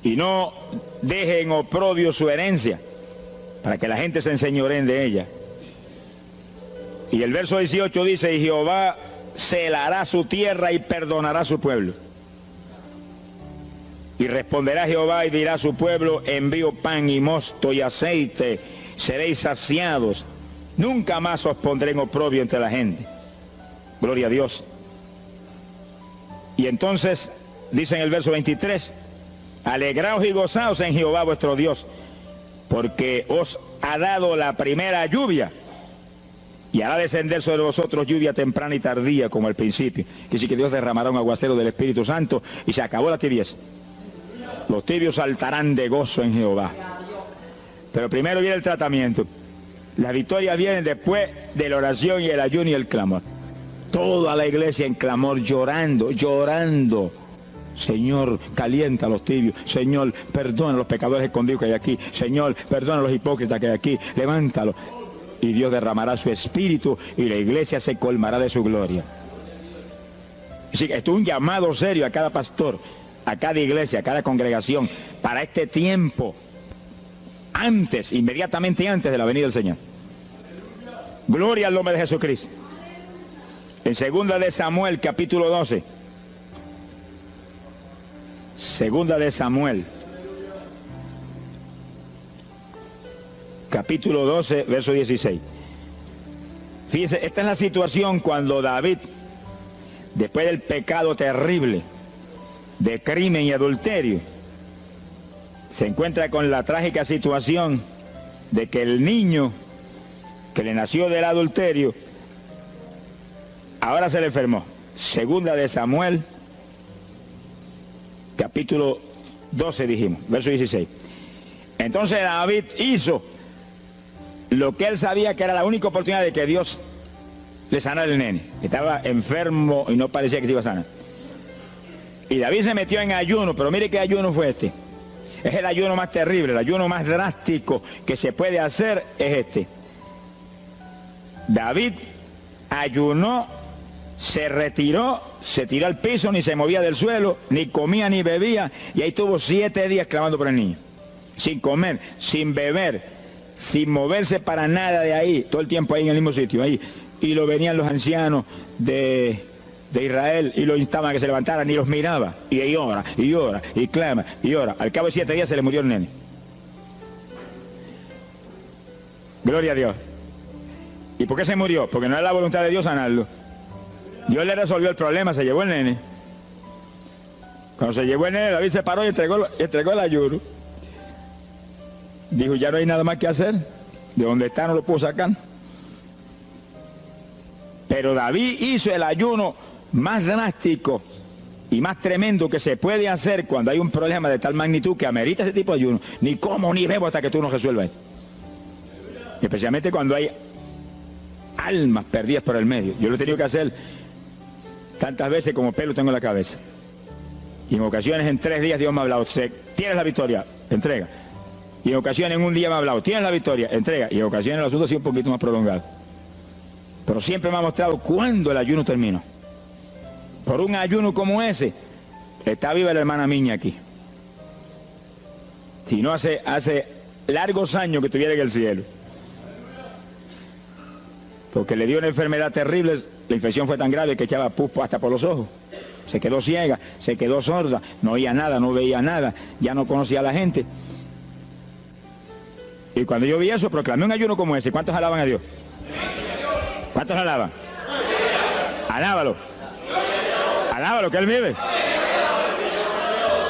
Y no dejen oprobio su herencia, para que la gente se enseñoreen de ella. Y el verso 18 dice: y Jehová celará su tierra y perdonará a su pueblo. Y responderá Jehová y dirá a su pueblo: envío pan y mosto y aceite seréis saciados, nunca más os pondré en oprobio entre la gente. Gloria a Dios. Y entonces, dice en el verso 23, alegraos y gozaos en Jehová vuestro Dios, porque os ha dado la primera lluvia, y hará descender sobre vosotros lluvia temprana y tardía como al principio. Quiere decir que Dios derramará un aguacero del Espíritu Santo y se acabó la tibieza. Los tibios saltarán de gozo en Jehová. Pero primero viene el tratamiento. Las victorias vienen después de la oración y el ayuno y el clamor. Toda la iglesia en clamor, llorando, llorando. Señor, calienta a los tibios. Señor, perdona a los pecadores escondidos que hay aquí. Señor, perdona a los hipócritas que hay aquí. Levántalo. Y Dios derramará su espíritu y la iglesia se colmará de su gloria. Así que esto es un llamado serio a cada pastor, a cada iglesia, a cada congregación, para este tiempo, antes, inmediatamente antes de la venida del Señor. Gloria al nombre de Jesucristo. En 2 de Samuel, capítulo 12. 2 de Samuel, capítulo 12, verso 16. Fíjese, esta es la situación cuando David, después del pecado terrible de crimen y adulterio, se encuentra con la trágica situación de que el niño que le nació del adulterio ahora se le enfermó. 2 de Samuel, capítulo 12 dijimos, verso 16. Entonces David hizo lo que él sabía que era la única oportunidad de que Dios le sanara el nene. Estaba enfermo y no parecía que se iba a sanar. Y David se metió en ayuno, pero mire qué ayuno fue este. Es el ayuno más terrible, el ayuno más drástico que se puede hacer es este. David ayunó, se retiró, se tiró al piso, ni se movía del suelo, ni comía ni bebía, y ahí tuvo 7 días clamando por el niño. Sin comer, sin beber, sin moverse para nada de ahí, todo el tiempo ahí en el mismo sitio, ahí. Y lo venían los ancianos de Israel y lo instaban a que se levantaran y los miraba. Y ahí ora, y ora, y clama, y ora. Al cabo de 7 días se le murió el nene. Gloria a Dios. ¿Y por qué se murió? Porque no era la voluntad de Dios sanarlo. Dios le resolvió el problema, se llevó el nene. Cuando se llevó el nene, David se paró y entregó el ayuno. Dijo, ya no hay nada más que hacer. De donde está no lo puedo sacar. Pero David hizo el ayuno más drástico y más tremendo que se puede hacer cuando hay un problema de tal magnitud que amerita ese tipo de ayuno. Ni como ni bebo hasta que tú no resuelvas. Especialmente cuando hay almas perdidas por el medio. Yo lo he tenido que hacer tantas veces como pelo tengo en la cabeza. Y en ocasiones en 3 días Dios me ha hablado, tienes la victoria, entrega. Y en ocasiones en un día me ha hablado, tienes la victoria, entrega. Y en ocasiones el asunto ha sido un poquito más prolongado. Pero siempre me ha mostrado cuándo el ayuno terminó. Por un ayuno como ese, está viva la hermana Miña aquí. Si no, hace largos años que estuviera en el cielo. Porque le dio una enfermedad terrible, la infección fue tan grave que echaba pus hasta por los ojos. Se quedó ciega, se quedó sorda, no oía nada, no veía nada, ya no conocía a la gente. Y cuando yo vi eso, proclamé un ayuno como ese. ¿Cuántos alaban a Dios? ¿Cuántos alaban? Alábalo. Alábalo, que Él vive.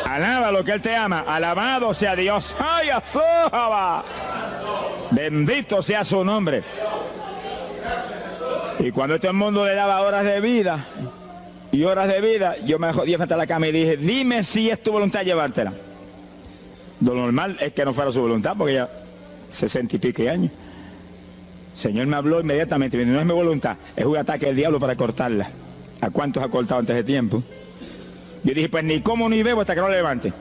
Alábalo, que Él te ama. Alabado sea Dios. ¡Ay, azójaba! Bendito sea su nombre. Y cuando este mundo le daba horas de vida y horas de vida, yo me jodí frente a la cama y dije, dime si es tu voluntad llevártela. Lo normal es que no fuera su voluntad, porque ya 60 y pico años. El Señor me habló inmediatamente, me dijo, no es mi voluntad, es un ataque del diablo para cortarla. ¿A cuántos ha cortado antes de tiempo? Yo dije, pues ni como ni bebo hasta que no la levante.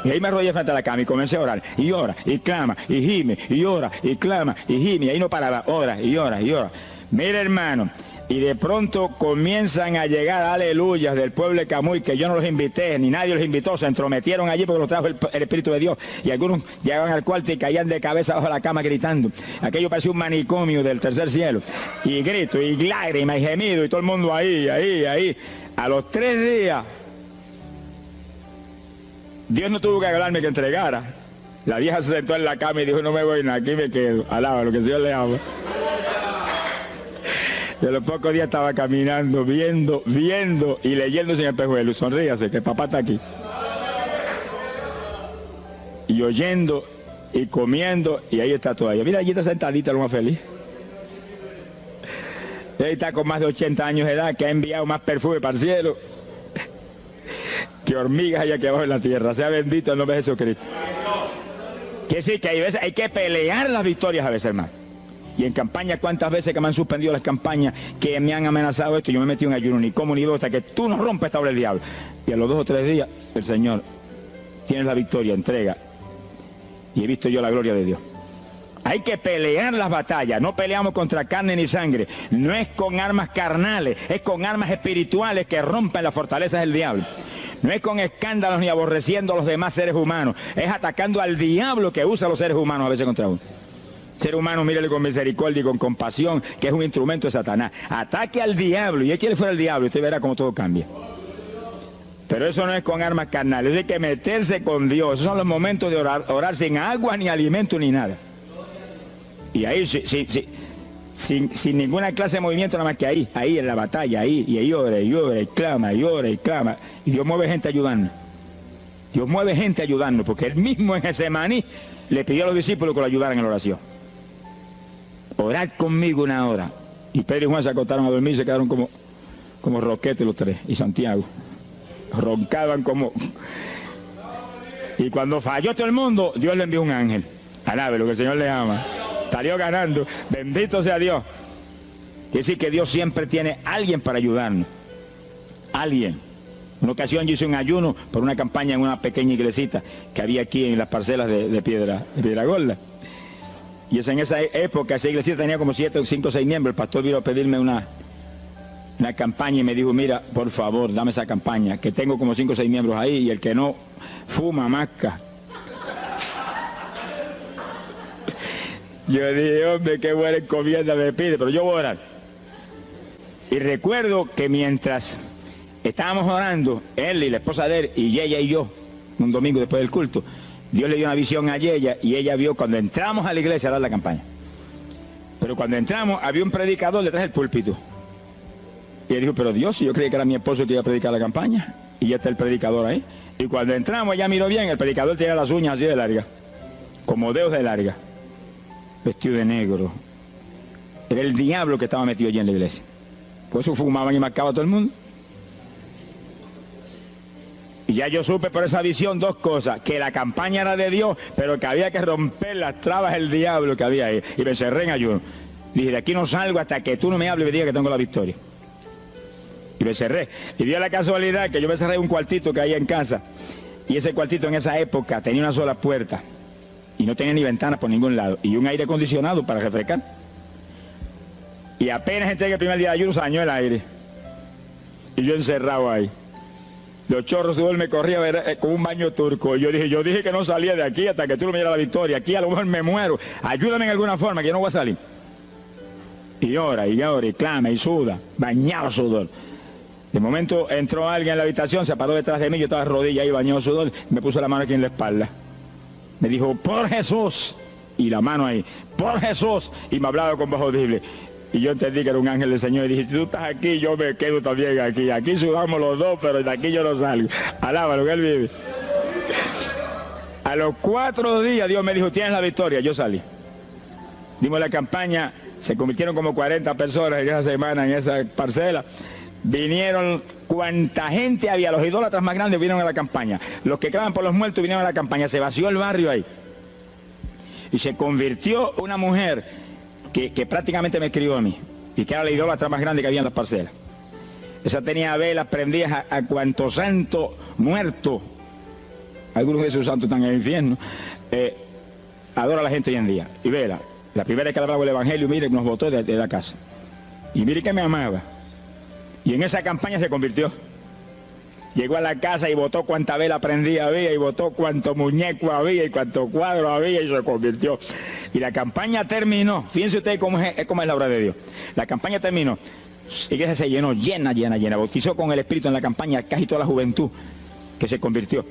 Y ahí me arrodillé frente a la cama y comencé a orar. Y ora, y clama, y gime, y ora, y clama, y gime. Y ahí no paraba, ora, y ora, y ora. Mira, hermano, y de pronto comienzan a llegar aleluyas del pueblo de Camuy, que yo no los invité, ni nadie los invitó, se entrometieron allí porque los trajo el Espíritu de Dios, y algunos llegaban al cuarto y caían de cabeza bajo la cama gritando. Aquello parecía un manicomio del tercer cielo, y grito, y lágrimas, y gemido, y todo el mundo ahí. A los 3 días, Dios no tuvo que hablarme que entregara. La vieja se sentó en la cama y dijo, no me voy nada, aquí me quedo. Alaba lo que el Señor le ama. Y a los pocos días estaba caminando, viendo y leyéndose en el espejuelo. Sonríase, que papá está aquí. Y oyendo y comiendo, y ahí está todavía. Mira, allí está sentadita, lo más feliz. Ella está con más de 80 años de edad, que ha enviado más perfume para el cielo que hormigas hay aquí abajo en la tierra. Sea bendito el nombre de Jesucristo. Que sí, que hay veces hay que pelear las victorias a veces, hermano. Y en campaña, ¿cuántas veces que me han suspendido las campañas, que me han amenazado esto? Yo me metí en ayuno, ni como ni bebo, hasta que tú no rompes esta obra del diablo. Y a los 2 o 3 días, el Señor tiene la victoria, entrega. Y he visto yo la gloria de Dios. Hay que pelear las batallas, no peleamos contra carne ni sangre. No es con armas carnales, es con armas espirituales que rompen las fortalezas del diablo. No es con escándalos ni aborreciendo a los demás seres humanos, es atacando al diablo que usa a los seres humanos a veces contra uno. Ser humano, mírele con misericordia y con compasión, que es un instrumento de Satanás. Ataque al diablo y échale fuera al diablo y usted verá cómo todo cambia. Pero eso no es con armas carnales, eso hay que meterse con Dios. Esos son los momentos de orar sin agua, ni alimento, ni nada. Y ahí, sin ninguna clase de movimiento, nada más que ahí en la batalla, y ahí ora, y clama, y ora, y clama. Y Dios mueve gente ayudando. Dios mueve gente ayudando, porque Él mismo en Getsemaní le pidió a los discípulos que lo ayudaran en la oración. Orad conmigo una hora. Y Pedro y Juan se acostaron a dormir y se quedaron como roquetes los 3. Y Santiago. Roncaban como... Y cuando falló todo el mundo, Dios le envió un ángel. Alabe lo que el Señor le ama. Salió ganando. Bendito sea Dios. Quiere decir que Dios siempre tiene alguien para ayudarnos. Alguien. Una ocasión yo hice un ayuno por una campaña en una pequeña iglesita que había aquí en las parcelas de Piedra Gorda. Y es en esa época, esa iglesia tenía como 7, 5, 6 miembros. El pastor vino a pedirme una campaña y me dijo, mira, por favor, dame esa campaña, que tengo como 5 o 6 miembros ahí y el que no fuma, masca. Yo dije, hombre, qué buena encomienda me pide, pero yo voy a orar. Y recuerdo que mientras estábamos orando, él y la esposa de él, y ella y yo, un domingo después del culto, Dios le dio una visión a ella y ella vio cuando entramos a la iglesia a dar la campaña. Pero cuando entramos había un predicador detrás del púlpito. Y ella dijo, pero Dios, yo creí que era mi esposo que iba a predicar la campaña. Y ya está el predicador ahí. Y cuando entramos ella miró bien, el predicador tenía las uñas así de largas, como dedos de larga, vestido de negro. Era el diablo que estaba metido allí en la iglesia. Por eso fumaban y marcaban a todo el mundo. Y ya yo supe por esa visión 2 cosas, que la campaña era de Dios, pero que había que romper las trabas del diablo que había ahí. Y me cerré en ayuno. Dije, de aquí no salgo hasta que tú no me hables y me digas que tengo la victoria. Y me cerré. Y dio la casualidad que yo me cerré en un cuartito que había en casa. Y ese cuartito en esa época tenía una sola puerta. Y no tenía ni ventanas por ningún lado. Y un aire acondicionado para refrescar. Y apenas entré el primer día de ayuno, se dañó el aire. Y yo encerrado ahí. Los chorros de sudor me corría como un baño turco. Y yo dije que no salía de aquí hasta que tú no me dieras la victoria. Aquí a lo mejor me muero. Ayúdame en alguna forma, que yo no voy a salir. Y llora, y clama, y suda. Bañado sudor. De momento entró alguien en la habitación, se paró detrás de mí, yo estaba de rodillas ahí, bañado sudor, me puso la mano aquí en la espalda. Me dijo, por Jesús. Y la mano ahí, por Jesús. Y me hablaba con voz audible. Y yo entendí que era un ángel del Señor y dije, si tú estás aquí, yo me quedo también aquí. Aquí sudamos los dos, pero de aquí yo no salgo. Alábalo, que Él vive. A los 4 días Dios me dijo, tienes la victoria. Yo salí. Dimos la campaña, se convirtieron como 40 personas en esa semana, en esa parcela. Vinieron cuanta gente había, los idólatras más grandes vinieron a la campaña. Los que claman por los muertos vinieron a la campaña. Se vació el barrio ahí. Y se convirtió una mujer que prácticamente me escribió a mí, y que era la idólatra más grande que había en las parcelas. Esa tenía velas prendidas a cuantos santos muertos, algunos de esos santos están en el infierno, adora a la gente hoy en día. Y vela, la primera vez que le hablaba el evangelio, mire, nos botó de la casa. Y mire que me amaba. Y en esa campaña se convirtió. Llegó a la casa y botó cuanta vela prendida había, y botó cuanto muñeco había, y cuanto cuadro había, y se convirtió. Y la campaña terminó. Fíjense ustedes cómo es la obra de Dios. La campaña terminó. La iglesia se llenó, llena. Bautizó con el Espíritu en la campaña casi toda la juventud que se convirtió.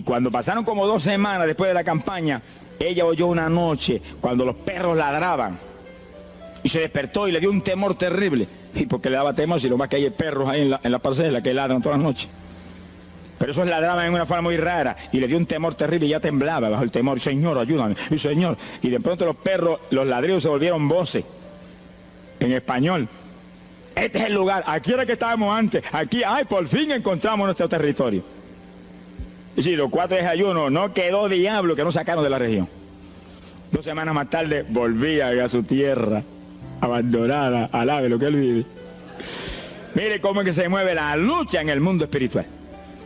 cuando pasaron como 2 semanas después de la campaña, ella oyó una noche cuando los perros ladraban. Y se despertó y le dio un temor terrible. Y porque le daba temor, si lo más que hay perros ahí en la parcela que ladran todas las noches. Pero esos ladraban en una forma muy rara y le dio un temor terrible y ya temblaba bajo el temor. Señor, ayúdame, y Señor. Y de pronto los perros, los ladridos se volvieron voces en español. Este es el lugar, aquí era que estábamos antes, aquí, ay, por fin encontramos nuestro territorio. Y sí, los 4 desayunos, no quedó diablo que no sacaron de la región. 2 semanas más tarde volvía a su tierra, abandonada, alabe lo que él vive. Mire cómo es que se mueve la lucha en el mundo espiritual.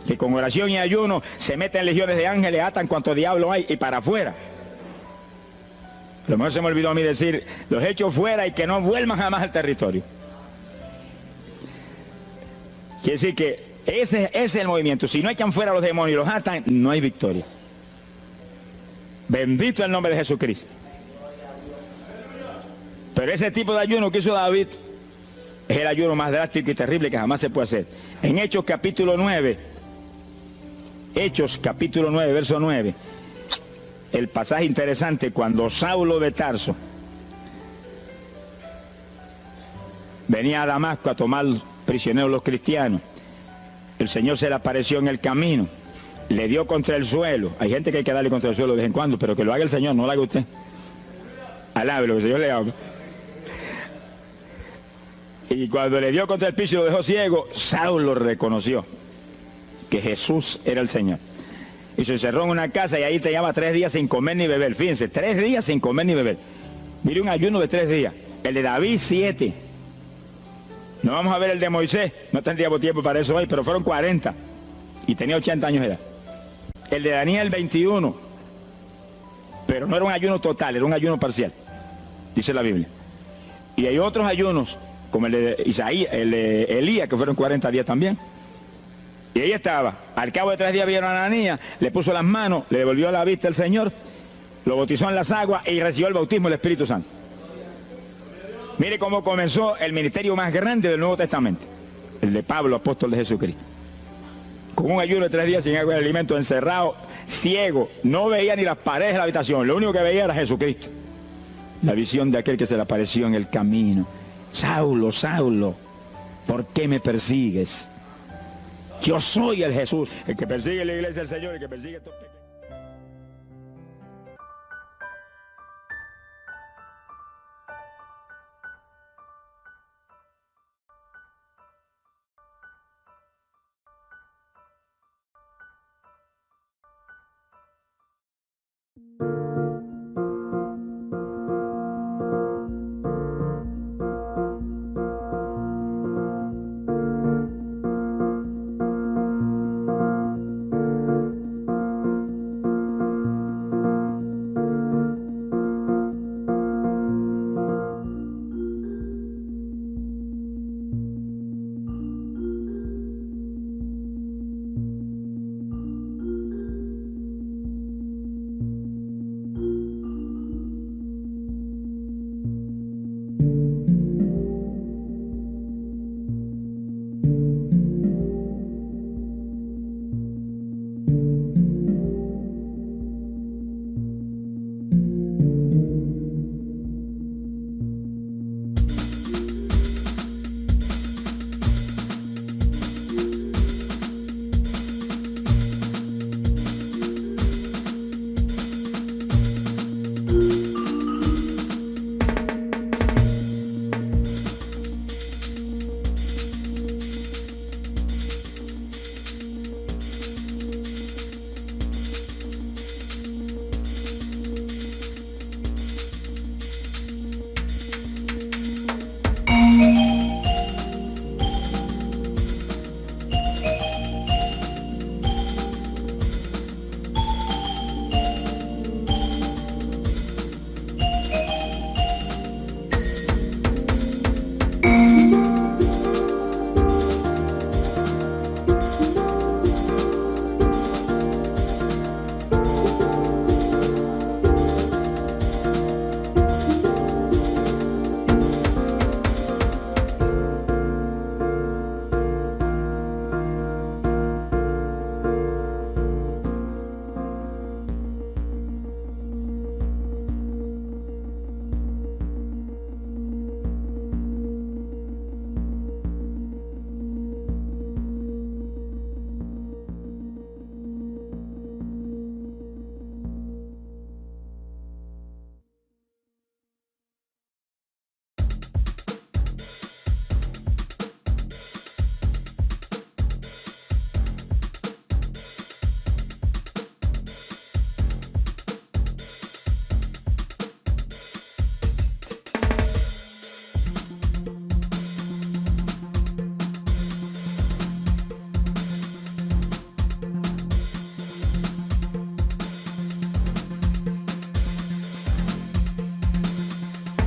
Que con oración y ayuno se meten legiones de ángeles, atan cuanto diablo hay y para afuera. A lo mejor se me olvidó a mí decir, los echo fuera y que no vuelvan jamás al territorio. Quiere decir que ese es el movimiento. Si no echan fuera a los demonios y los atan, no hay victoria. Bendito el nombre de Jesucristo. Pero ese tipo de ayuno que hizo David es el ayuno más drástico y terrible que jamás se puede hacer. En Hechos capítulo 9, verso 9, el pasaje interesante, cuando Saulo de Tarso venía a Damasco a tomar prisioneros los cristianos, el Señor se le apareció en el camino, le dio contra el suelo. Hay gente que hay que darle contra el suelo de vez en cuando, pero que lo haga el Señor, no lo haga usted. Alabe lo que el Señor le haga. Y cuando le dio contra el piso y lo dejó ciego, Saulo reconoció que Jesús era el Señor. Y se encerró en una casa y ahí te lleva 3 días sin comer ni beber. Fíjense, 3 días sin comer ni beber. Mire, un ayuno de 3 días. El de David, 7. No vamos a ver el de Moisés, no tendríamos tiempo para eso hoy, pero fueron 40. Y tenía 80 años de edad. El de Daniel, 21. Pero no era un ayuno total, era un ayuno parcial, dice la Biblia. Y hay otros ayunos, como el de Isaías, el de Elías, que fueron 40 días también. Y ahí estaba. Al cabo de 3 días vieron a Ananías, le puso las manos, le devolvió la vista al Señor, lo bautizó en las aguas y recibió el bautismo del Espíritu Santo. Mire cómo comenzó el ministerio más grande del Nuevo Testamento, el de Pablo, apóstol de Jesucristo. Con un ayuno de 3 días sin agua y alimento, encerrado, ciego, no veía ni las paredes de la habitación, lo único que veía era Jesucristo. La visión de aquel que se le apareció en el camino. Saulo, Saulo, ¿por qué me persigues? Yo soy el Jesús, el que persigue la iglesia del Señor, el que persigue estos pequeños.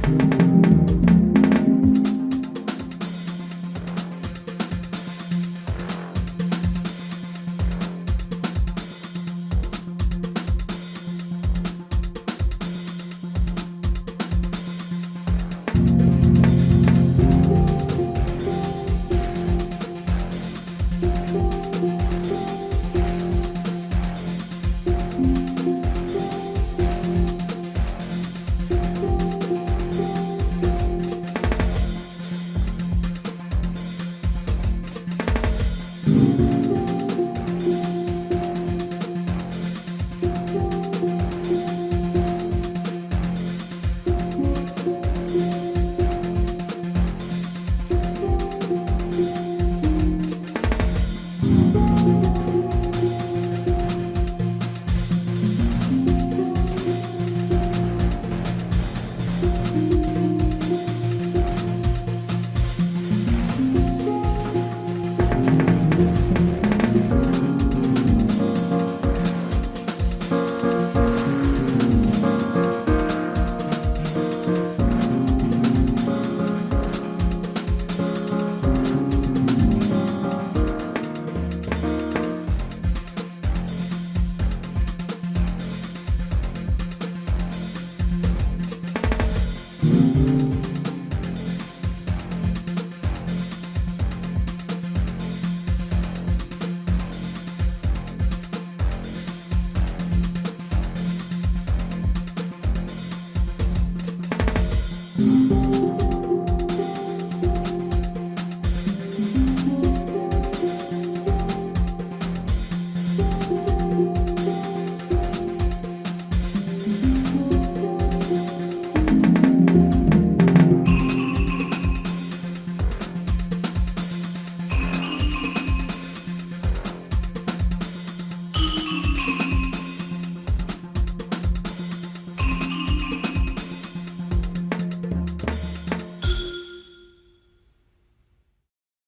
Thank you.